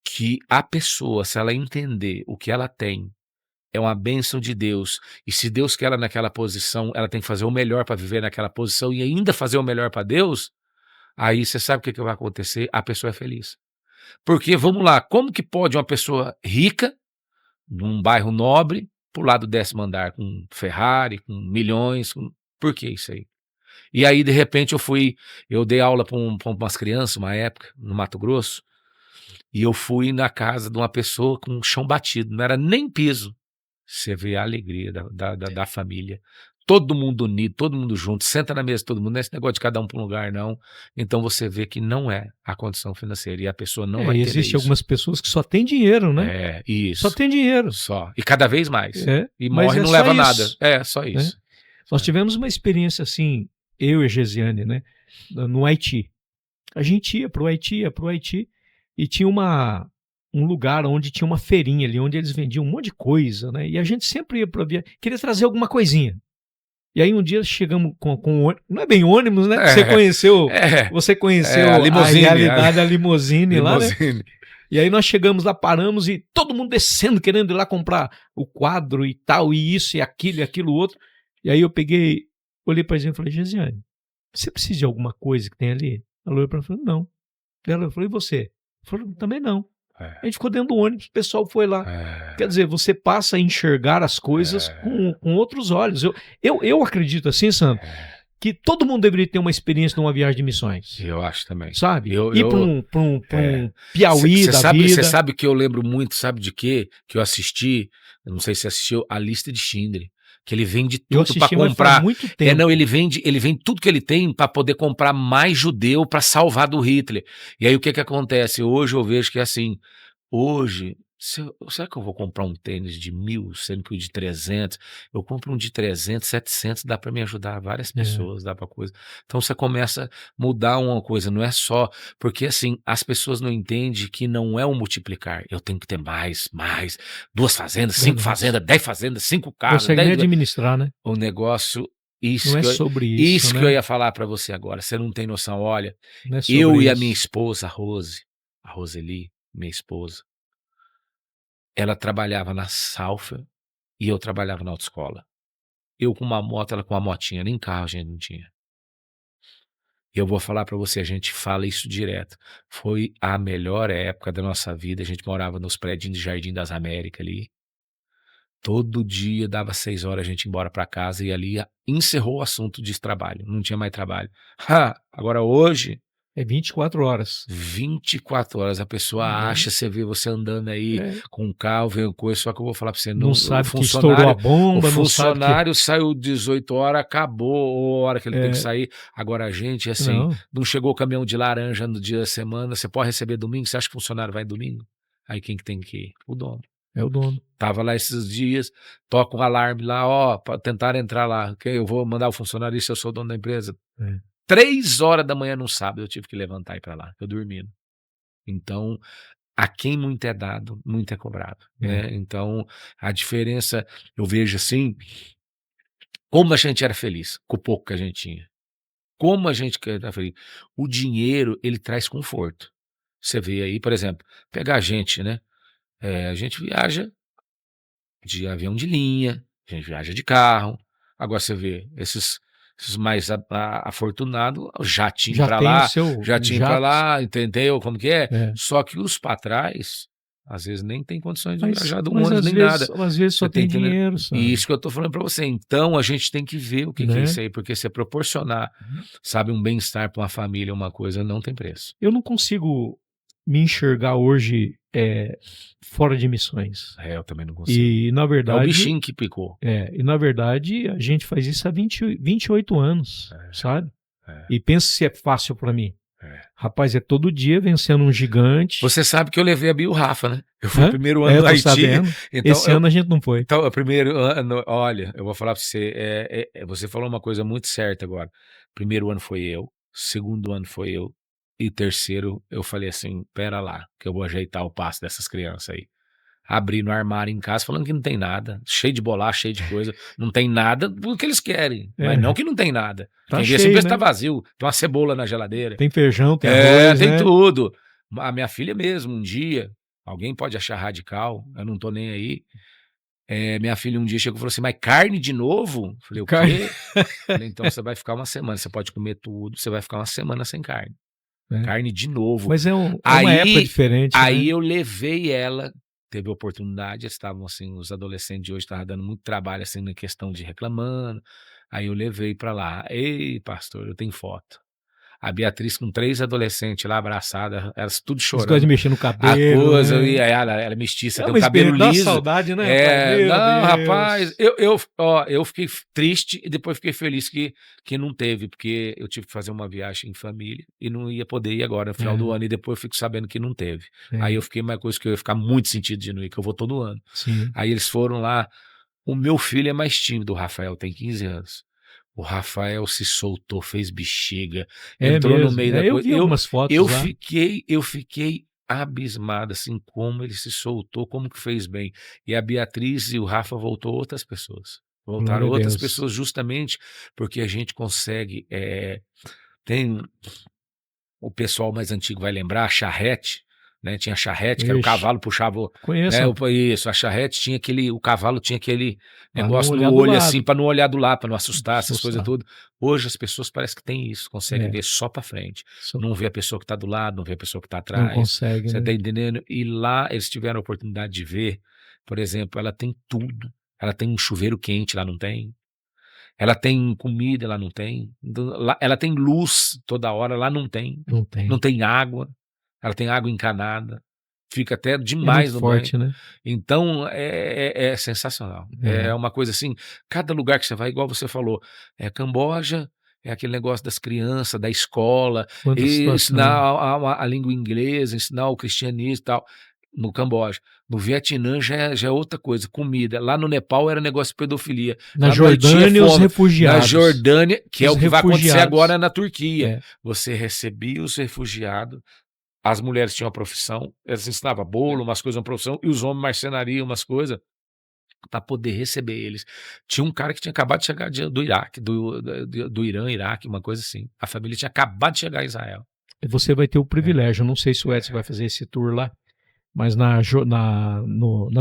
que a pessoa, se ela entender o que ela tem, é uma bênção de Deus, e se Deus quer ela naquela posição, ela tem que fazer o melhor para viver naquela posição e ainda fazer o melhor para Deus, aí você sabe o que que vai acontecer? A pessoa é feliz. Porque, vamos lá, como que pode uma pessoa rica, num bairro nobre, pular do 10º andar com Ferrari, com milhões, por que isso aí? E aí, de repente, eu dei aula para umas crianças, uma época, no Mato Grosso, e eu fui na casa de uma pessoa com chão batido, não era nem piso. Você vê a alegria da família. Todo mundo unido, todo mundo junto, senta na mesa todo mundo, não é esse negócio de cada um para um lugar, não. Então você vê que não é a condição financeira e a pessoa não vai E entender existe isso. algumas pessoas que só têm dinheiro, né? É, Só isso, tem dinheiro. só. E cada vez mais. É, E mas morre e é não só leva nada. isso, É, só né? isso. Nós É. tivemos uma experiência assim, eu e a Gesiane, né? No Haiti. A gente ia pro Haiti, e tinha um lugar onde tinha uma feirinha ali, onde eles vendiam um monte de coisa, né? E a gente sempre ia para queria trazer alguma coisinha. E aí um dia chegamos não é bem ônibus, né? É, Você a conheceu a limousine, realidade da limousine lá, né? limousine. E aí nós chegamos lá, paramos e todo mundo descendo, querendo ir lá comprar o quadro e tal, e isso e aquilo outro. E aí eu peguei, olhei pra gente e falei: Gesiane, você precisa de alguma coisa que tem ali? Ela olhou pra mim e falou: não. Ela falou: e você? Eu falei: também não. A É, gente ficou dentro do ônibus, o pessoal foi lá. Quer é, dizer, você passa a enxergar as coisas é, com outros olhos. Eu acredito assim, Sandro, é. que todo mundo deveria ter uma experiência numa viagem de missões, Eu acho também. sabe? Eu, Ir para eu, um é. Piauí Você da sabe, você vida. sabe que eu lembro muito, sabe de quê? Que eu assisti, eu não sei se você assistiu, A Lista de Schindler, que ele vende Eu tudo para assisti, mas faz comprar. muito Não, tempo. ele vende tudo que ele tem para poder comprar mais judeu para salvar do Hitler. E aí o que que acontece? Hoje eu vejo que é assim, hoje, será que eu vou comprar um tênis de 1.000, sendo que o de 300? Eu compro um de 300, 700, dá para me ajudar várias É, pessoas, dá para coisa. Então você começa a mudar uma coisa, não é só, porque assim, as pessoas não entendem que não é um multiplicar, eu tenho que ter mais, mais, 2 fazendas, 5 verdade. fazendas, 10 fazendas, 5 casas, Consegue nem 10, administrar, né? o negócio, Não é sobre isso, isso que eu né? ia falar para você agora, você não tem noção, olha, Não é eu sobre e a minha isso. esposa, a Roseli, minha esposa, ela trabalhava na Salfer e eu trabalhava na autoescola. Eu com uma moto, ela com uma motinha, nem carro a gente não tinha. E eu vou falar pra você, a gente fala isso direto. Foi a melhor época da nossa vida, a gente morava nos prédios de Jardim das Américas ali. Todo dia dava 6 horas a gente ia embora para casa e ali encerrou o assunto de trabalho, não tinha mais trabalho. Agora hoje, É 24 horas. 24 horas, a pessoa acha, você vê você andando aí É. com um carro, vem coisa, só que eu vou falar para você, Não o sabe que estourou a o bomba, não sabe que... funcionário saiu 18 horas, acabou a hora que ele tem que É. sair. Agora a gente, assim, Não, não chegou o caminhão de laranja no dia da semana, você pode receber domingo, você acha que o funcionário vai domingo? Aí quem que tem que ir? O dono. é o dono. Tava lá esses dias, toca um alarme lá, ó, para tentar entrar lá, ok? Eu vou mandar o funcionário, isso eu sou o dono da empresa. É. 3 horas da manhã no sábado eu tive que levantar e ir para lá, eu dormindo. Então, a quem muito é dado, muito é cobrado, né? Então, a diferença, eu vejo assim, como a gente era feliz com o pouco que a gente tinha. Como a gente era feliz. O dinheiro, ele traz conforto. Você vê aí, por exemplo, pegar a gente, né? A gente viaja de avião de linha, a gente viaja de carro. Agora você vê esses mais afortunados, jatinho Já para tem o lá, seu jatinho para jato. lá, entendeu como que é? É. Só que os para trás, às vezes nem tem condições de viajar do Mas ônibus às nem vezes, nada. às vezes só Você tá tem entendendo? dinheiro, E sabe? isso que eu tô falando para você. Então a gente tem que ver o que é Né? isso aí, porque se proporcionar, sabe, um bem-estar para uma família, uma coisa, não tem preço. Eu não consigo me enxergar hoje fora de missões. Eu também não consigo. E, na É o verdade, bichinho que picou. a gente faz isso há 28 anos, sabe? E pensa se é fácil para mim. Rapaz, é todo dia vencendo um gigante. Você sabe que eu levei a Bia e o Rafa, né? Eu fui o primeiro ano eu no tô Haiti. sabendo. Então, Esse ano a gente não foi. Então, o primeiro ano, olha, eu vou falar para você, você falou uma coisa muito certa agora. Primeiro ano foi eu, segundo ano foi eu, e terceiro eu falei assim, pera lá, que eu vou ajeitar o passo dessas crianças aí. Abri no armário em casa falando que não tem nada, cheio de bolacha, cheio de coisa, não tem nada do que eles querem, mas não que não tem nada. Tá Quem vê cheio, sempre né? tá vazio, tem uma cebola na geladeira. Tem feijão, tem arroz, tem né? tudo. A minha filha mesmo, um dia, alguém pode achar radical, eu não tô nem aí. Minha filha um dia chegou e falou assim, mas carne de novo? Falei, o quê? Falei, então você vai ficar uma semana, você pode comer tudo, você vai ficar uma semana sem carne. Carne de novo. Mas é uma época diferente, Aí né? eu levei ela, teve oportunidade, eles estavam assim, os adolescentes de hoje estavam dando muito trabalho assim na questão de reclamando. Aí eu levei pra lá. Ei, pastor, eu tenho foto. A Beatriz com 3 adolescentes lá abraçadas, elas tudo Eles gostam de chorando. mexer no A cabelo, coisa, né? e aí ela é mestiça, tem uma o cabelo experiência, dá liso. saudade, né, rapaz? Meu Não, Deus. rapaz, eu fiquei triste e depois fiquei feliz que não teve, porque eu tive que fazer uma viagem em família e não ia poder ir agora no final do ano, e depois eu fico sabendo que não teve. Aí eu fiquei uma coisa que eu ia ficar muito sentido de não ir, que eu vou todo ano. Sim. Aí eles foram lá, o meu filho é mais tímido, o Rafael tem 15 anos. O Rafael se soltou, fez bexiga, entrou no mesmo. meio da Eu coisa. vi algumas fotos eu lá. fiquei abismado, assim, como ele se soltou, como que fez bem. E a Beatriz e o Rafa voltou outras pessoas. Voltaram Glória a outras Deus. pessoas justamente porque a gente consegue. Tem o pessoal mais antigo vai lembrar, a charrete, né? Tinha a charrete, que era o Ixi. cavalo, puxava, Conheço. né? Isso, a charrete tinha o cavalo tinha aquele negócio não no olhar do olho, lado. assim, para não olhar do lado, para não assustar, essas Assustar. coisas tudo. Hoje as pessoas parecem que têm isso, conseguem ver só para frente. Não vê a pessoa que tá do lado, não vê a pessoa que tá atrás. Não consegue, Você né? tá entendendo? E lá eles tiveram a oportunidade de ver, por exemplo, ela tem tudo. Ela tem um chuveiro quente, lá não tem. Ela tem comida, lá não tem. Ela tem luz toda hora, lá não tem. Não tem. Não tem água. Ela tem água encanada. Fica até É demais muito no forte, banho. né? Então, é sensacional. É uma coisa assim, cada lugar que você vai, igual você falou, Camboja, é aquele negócio das crianças, da escola, Quanta ensinar situação. a língua inglesa, ensinar o cristianismo e tal, no Camboja. No Vietnã já é outra coisa, comida. Lá no Nepal era negócio de pedofilia. Na Lá no Haiti é Jordânia, os fome. refugiados. Na Jordânia, que é Os o que vai acontecer refugiados. agora na Turquia. É. Você recebia os refugiados, as mulheres tinham uma profissão, elas ensinavam bolo, umas coisas, uma profissão, e os homens marcenaria, umas coisas, para poder receber eles. Tinha um cara que tinha acabado de chegar do Iraque, do Irã, Iraque, uma coisa assim. A família tinha acabado de chegar a Israel. Você vai ter o privilégio, não sei se o Edson vai fazer esse tour lá, Mas na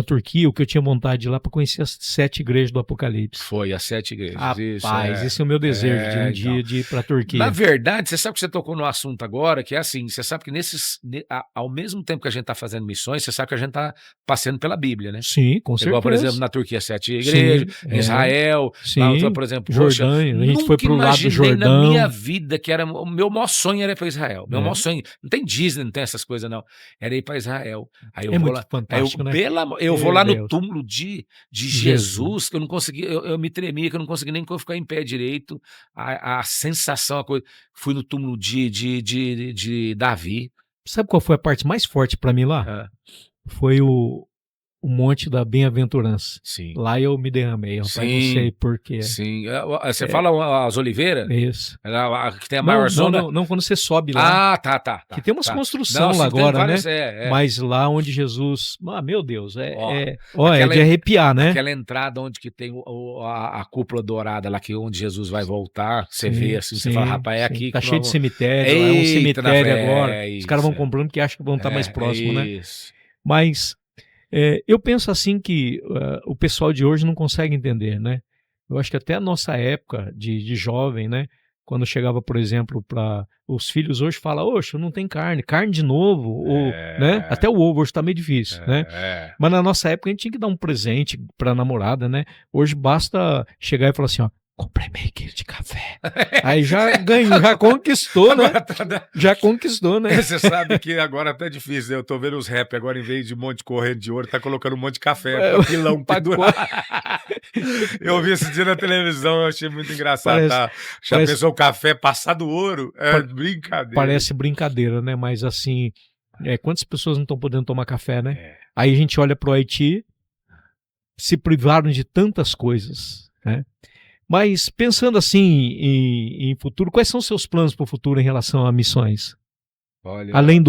Turquia, o que eu tinha vontade de ir lá para conhecer as 7 igrejas do Apocalipse. Foi, as 7 igrejas. Isso, Rapaz, esse é o meu desejo de um então. dia de ir para a Na Turquia. verdade, você sabe que você tocou no assunto agora, que é assim, você sabe que ao mesmo tempo que a gente está fazendo missões, você sabe que a gente está passeando pela Bíblia, né? Sim, com Igual, por exemplo, certeza. na Turquia, 7 igrejas, Sim, em Israel, lá, sim, por exemplo, poxa, Jordânia, a gente foi nunca pro lado do imaginei na minha Jordão. vida que era o meu maior sonho era ir para Israel. Meu É. maior sonho, não tem Disney, não tem essas coisas não. Era ir para Israel. Aí eu É vou muito lá, fantástico, né? eu vou Meu lá no Deus. túmulo de Jesus. Jesus, que eu não consegui, eu me tremia, que eu não consegui nem ficar em pé direito. A sensação, a coisa. Fui no túmulo de Davi. Sabe qual foi a parte mais forte para mim lá? Ah, Foi o Monte da Bem-aventurança. sim. Lá eu me derramei, rapaz, não Sim, sei porquê. sim. Você fala as oliveiras? Isso. Que tem a Não, maior não, zona? não, quando você sobe lá. Tá. Que tem umas Não, construções sim, lá tem agora, né? várias, Mas lá onde Jesus. Meu Deus, Ó, é aquela de arrepiar, né? aquela entrada onde que tem a cúpula dourada lá, que onde Jesus vai voltar, você vê assim, você fala, rapaz, é aqui Tá que cheio nós de vamos. cemitério, lá é um Eita, cemitério agora. é Os caras vão isso, comprando porque acham que vão estar mais próximo, né? isso. Mas eu penso assim que o pessoal de hoje não consegue entender, né? Eu acho que até a nossa época de jovem, né? Quando chegava, por exemplo, para os filhos hoje falam, oxe, não tem carne de novo, ou, né? Até o ovo hoje está meio difícil, né? Mas na nossa época a gente tinha que dar um presente para a namorada, né? Hoje basta chegar e falar assim, ó, comprei meio quilo de café. Aí já ganhou, já conquistou, né? Já conquistou, né? Você sabe que agora tá difícil, né? Eu tô vendo os rap agora, em vez de um monte de corrente de ouro, tá colocando um monte de café, pilão pendurado. Eu vi esse dia na televisão, eu achei muito engraçado. Já pensou o café passar do ouro? Brincadeira. Parece brincadeira, né? Mas assim, quantas pessoas não estão podendo tomar café, né? Aí a gente olha pro Haiti, se privaram de tantas coisas, né? Mas pensando assim em futuro, quais são os seus planos para o futuro em relação a missões? Olha, além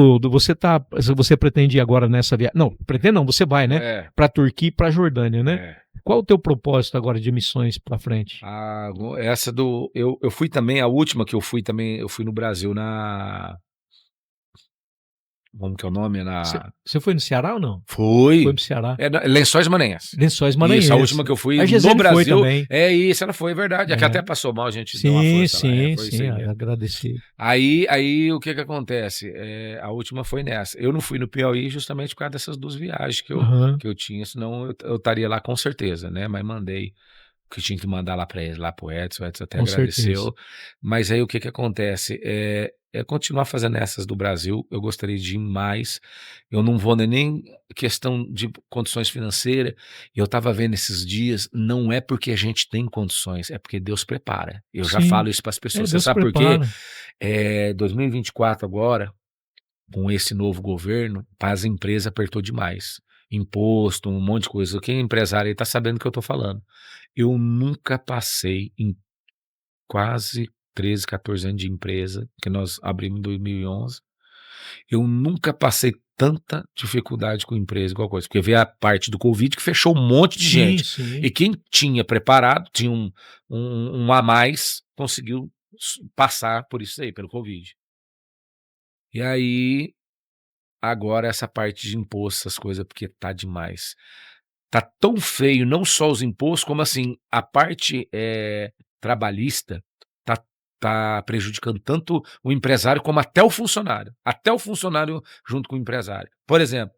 você pretende ir agora nessa viagem? Não, pretende não, você vai, né? Para a Turquia e para a Jordânia, né? Qual o teu propósito agora de missões para frente? Essa eu fui também, a última que eu fui também, eu fui no Brasil como que é o nome? Você foi no Ceará ou não? Foi. Foi pro Ceará. Lençóis Maranhenses. Lençóis Maranhenses. Isso, a última que eu fui no Brasil. É isso, ela foi, é verdade. É que até passou mal, a gente deu uma força lá. Sim, agradeci. Aí o que acontece? A última foi nessa. Eu não fui no Piauí justamente por causa dessas 2 viagens que eu tinha, senão eu estaria lá com certeza, né? Mas mandei que tinha que mandar lá para eles, lá pro Edson, o Edson até agradeceu. Mas aí o que acontece? Continuar fazendo essas do Brasil, eu gostaria de ir mais, eu não vou nem questão de condições financeiras, eu estava vendo esses dias, não é porque a gente tem condições, é porque Deus prepara. Eu já falo isso para as pessoas, você sabe por quê? 2024 agora, com esse novo governo, para as empresas apertou demais. Imposto, um monte de coisa. Quem é empresário aí está sabendo do que eu estou falando. Eu nunca passei em quase 13, 14 anos de empresa, que nós abrimos em 2011, eu nunca passei tanta dificuldade com empresa, igual coisa, porque veio a parte do Covid que fechou um monte de gente, e quem tinha preparado, tinha um a mais, conseguiu passar por isso aí, pelo Covid. E aí, agora essa parte de imposto, essas coisas, porque tá demais. Tá tão feio, não só os impostos, como assim, a parte trabalhista tá prejudicando tanto o empresário como até o funcionário. Até o funcionário junto com o empresário. Por exemplo,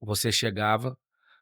você chegava,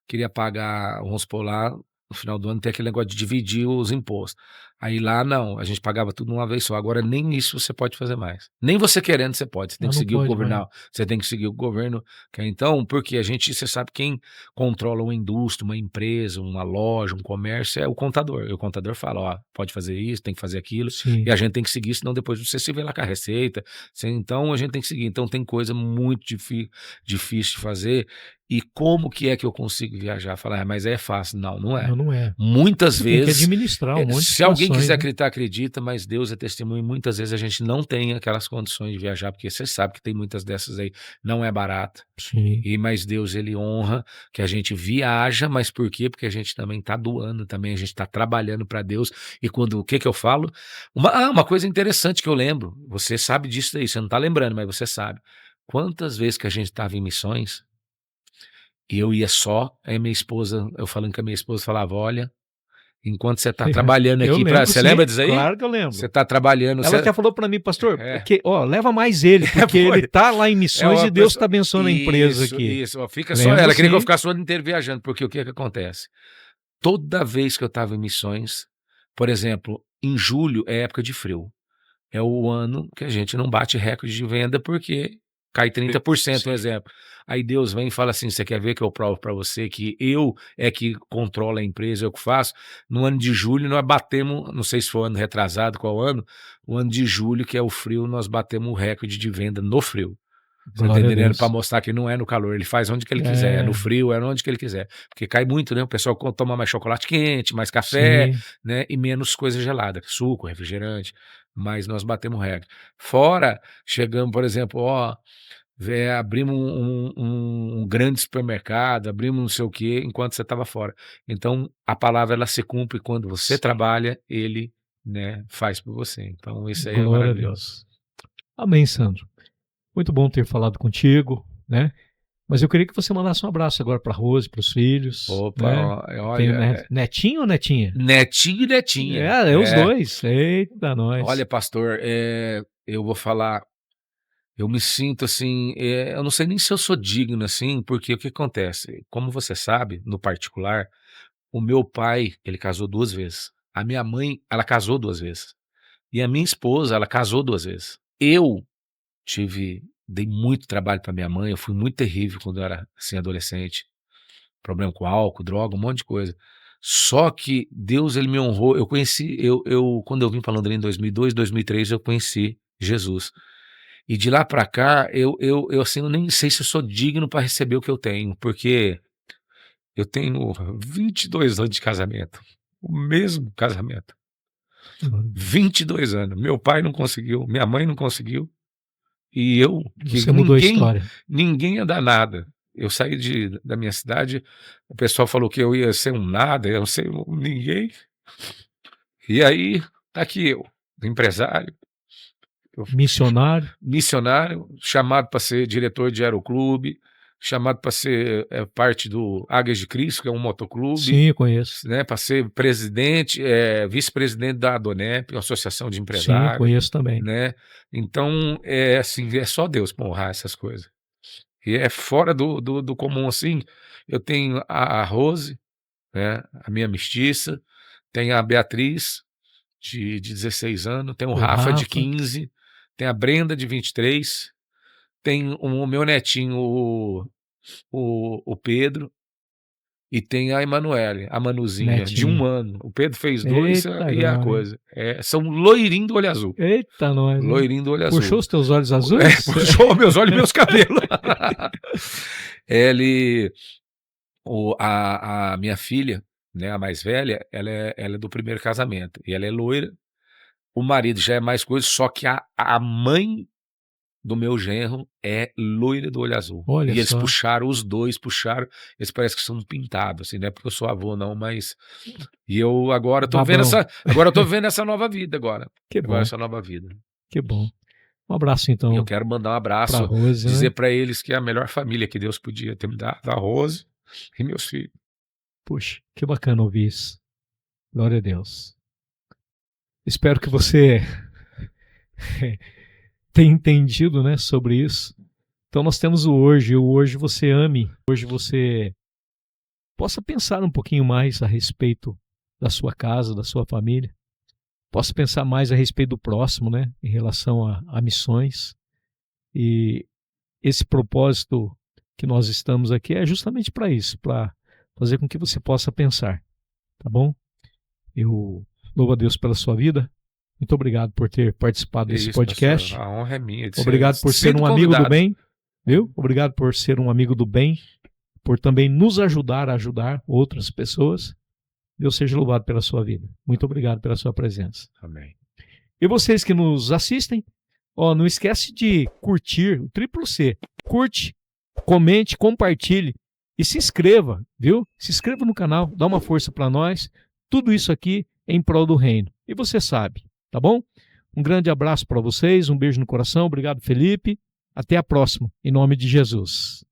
queria pagar, vamos supor lá, no final do ano tem aquele negócio de dividir os impostos. Aí lá não, a gente pagava tudo de uma vez só. Agora nem isso você pode fazer mais. Nem você querendo você pode. Você tem que seguir o governo. Você tem que seguir o governo. Então, porque você sabe quem controla uma indústria, uma empresa, uma loja, um comércio, é o contador. E o contador fala, ó, pode fazer isso, tem que fazer aquilo. Sim. E a gente tem que seguir, senão depois você se vê lá com a receita. Então a gente tem que seguir. Então tem coisa muito difícil de fazer. E como que é que eu consigo viajar? Falar, mas é fácil. Não, não é. Não é. Muitas vezes. Tem que administrar um monte de Se alguém quiser né? acreditar, acredita, mas Deus é testemunho. E muitas vezes a gente não tem aquelas condições de viajar, porque você sabe que tem muitas dessas aí, não é barata. Sim. Mas Deus, ele honra que a gente viaja, mas por quê? Porque a gente também está doando, também a gente está trabalhando para Deus. E quando, o que eu falo? Uma coisa interessante que eu lembro, você sabe disso daí, você não está lembrando, mas você sabe. Quantas vezes que a gente estava em missões, E eu ia só, aí minha esposa, eu falando com a minha esposa, falava, olha, enquanto você está trabalhando Eu aqui, lembro, você sim, lembra disso aí? claro que eu lembro. Você está trabalhando... Ela até falou para mim, pastor, É. leva mais ele, porque ele está lá em missões e Deus está abençoando a empresa aqui. Isso, fica Lembro, só, ela queria que eu sim. ficasse o ano inteiro viajando, porque o que acontece? Toda vez que eu estava em missões, por exemplo, em julho é época de frio. É o ano que a gente não bate recorde de venda porque cai 30%, um exemplo. Aí Deus vem e fala assim, você quer ver que eu provo para você que eu é que controlo a empresa, eu que faço? No ano de julho nós batemos, não sei se foi o ano retrasado, qual ano, o ano de julho, que é o frio, nós batemos o recorde de venda no frio. Você tá entendendo? Para mostrar que não é no calor, ele faz onde que ele quiser, é no frio, é onde que ele quiser. Porque cai muito, né? O pessoal toma mais chocolate quente, mais café, né? E menos coisa gelada, suco, refrigerante. Mas nós batemos recorde. Fora, chegamos, por exemplo, abrimos um grande supermercado, abrimos não sei o quê, enquanto você estava fora. Então, a palavra, ela se cumpre quando você trabalha, ele, né, faz por você. Então, isso aí é maravilhoso. Amém, Sandro. Muito bom ter falado contigo, né? Mas eu queria que você mandasse um abraço agora para a Rose, para os filhos. Opa, né? olha... Tem netinho ou netinha? Netinho e netinha. Os dois. Eita, nós. Olha, pastor, eu vou falar, eu me sinto assim, eu não sei nem se eu sou digno assim, porque o que acontece? Como você sabe, no particular, o meu pai, ele casou 2 vezes. A minha mãe, ela casou 2 vezes. E a minha esposa, ela casou 2 vezes. Eu dei muito trabalho para minha mãe, eu fui muito terrível quando eu era assim, adolescente. Problema com álcool, droga, um monte de coisa. Só que Deus, ele me honrou. Eu conheci, quando eu vim para Londrina em 2002, 2003, eu conheci Jesus. E de lá para cá, eu assim, eu nem sei se eu sou digno para receber o que eu tenho, porque eu tenho 22 anos de casamento, o mesmo casamento. 22 anos. Meu pai não conseguiu, minha mãe não conseguiu, e Você mudou a história. Ninguém ia dar nada. Eu saí da minha cidade, o pessoal falou que eu ia ser um nada, eu não sei ninguém. E aí, tá aqui eu, empresário. Missionário, chamado para ser diretor de aeroclube, chamado para ser parte do Águias de Cristo, que é um motoclube. Sim, eu conheço. Né, para ser presidente, vice-presidente da ADONEP, uma associação de empresários. Sim, conheço também. Né? Então, assim, é só Deus para honrar essas coisas. E é fora do comum, assim. Eu tenho a Rose, né, a minha mestiça, tenho a Beatriz, de 16 anos, tem o Rafa, de 15, tem a Brenda, de 23, tem o meu netinho, o Pedro, e tem a Emanuele, a Manuzinha, de 1 ano. O Pedro fez 2 e a coisa. São loirinho do olho azul. Eita, nós. Loirinho do olho azul. Puxou os teus olhos azuis? Puxou meus olhos e meus cabelos. A minha filha, né, a mais velha, ela é do primeiro casamento, e ela é loira. O marido já é mais coisa, só que a mãe do meu genro é loira do olho azul. Olha e eles só. os dois puxaram, eles parecem que são pintados, assim, não é porque eu sou avô não, mas... E eu agora tô vendo essa nova vida agora. Que bom. Essa nova vida. Que bom. Um abraço, então. E eu quero mandar um abraço, pra Rose, dizer, né, para eles que é a melhor família que Deus podia ter me dado, a Rose e meus filhos. Puxa, que bacana ouvir isso. Glória a Deus. Espero que você tenha entendido, né, sobre isso. Então nós temos o hoje você ame, hoje você possa pensar um pouquinho mais a respeito da sua casa, da sua família. Possa pensar mais a respeito do próximo, né, em relação a missões. E esse propósito que nós estamos aqui é justamente para isso, para fazer com que você possa pensar, tá bom? Eu louvo a Deus pela sua vida. Muito obrigado por ter participado desse podcast. Pastor, a honra é minha. Obrigado por ser um amigo do bem, viu? Obrigado por ser um amigo do bem, por também nos ajudar a ajudar outras pessoas. Deus seja louvado pela sua vida. Muito obrigado pela sua presença. Amém. E vocês que nos assistem, não esquece de curtir o C. Curte, comente, compartilhe e se inscreva, viu? Se inscreva no canal, dá uma força para nós. Tudo isso aqui em prol do reino. E você sabe, tá bom? Um grande abraço para vocês, um beijo no coração. Obrigado, Felipe. Até a próxima, em nome de Jesus.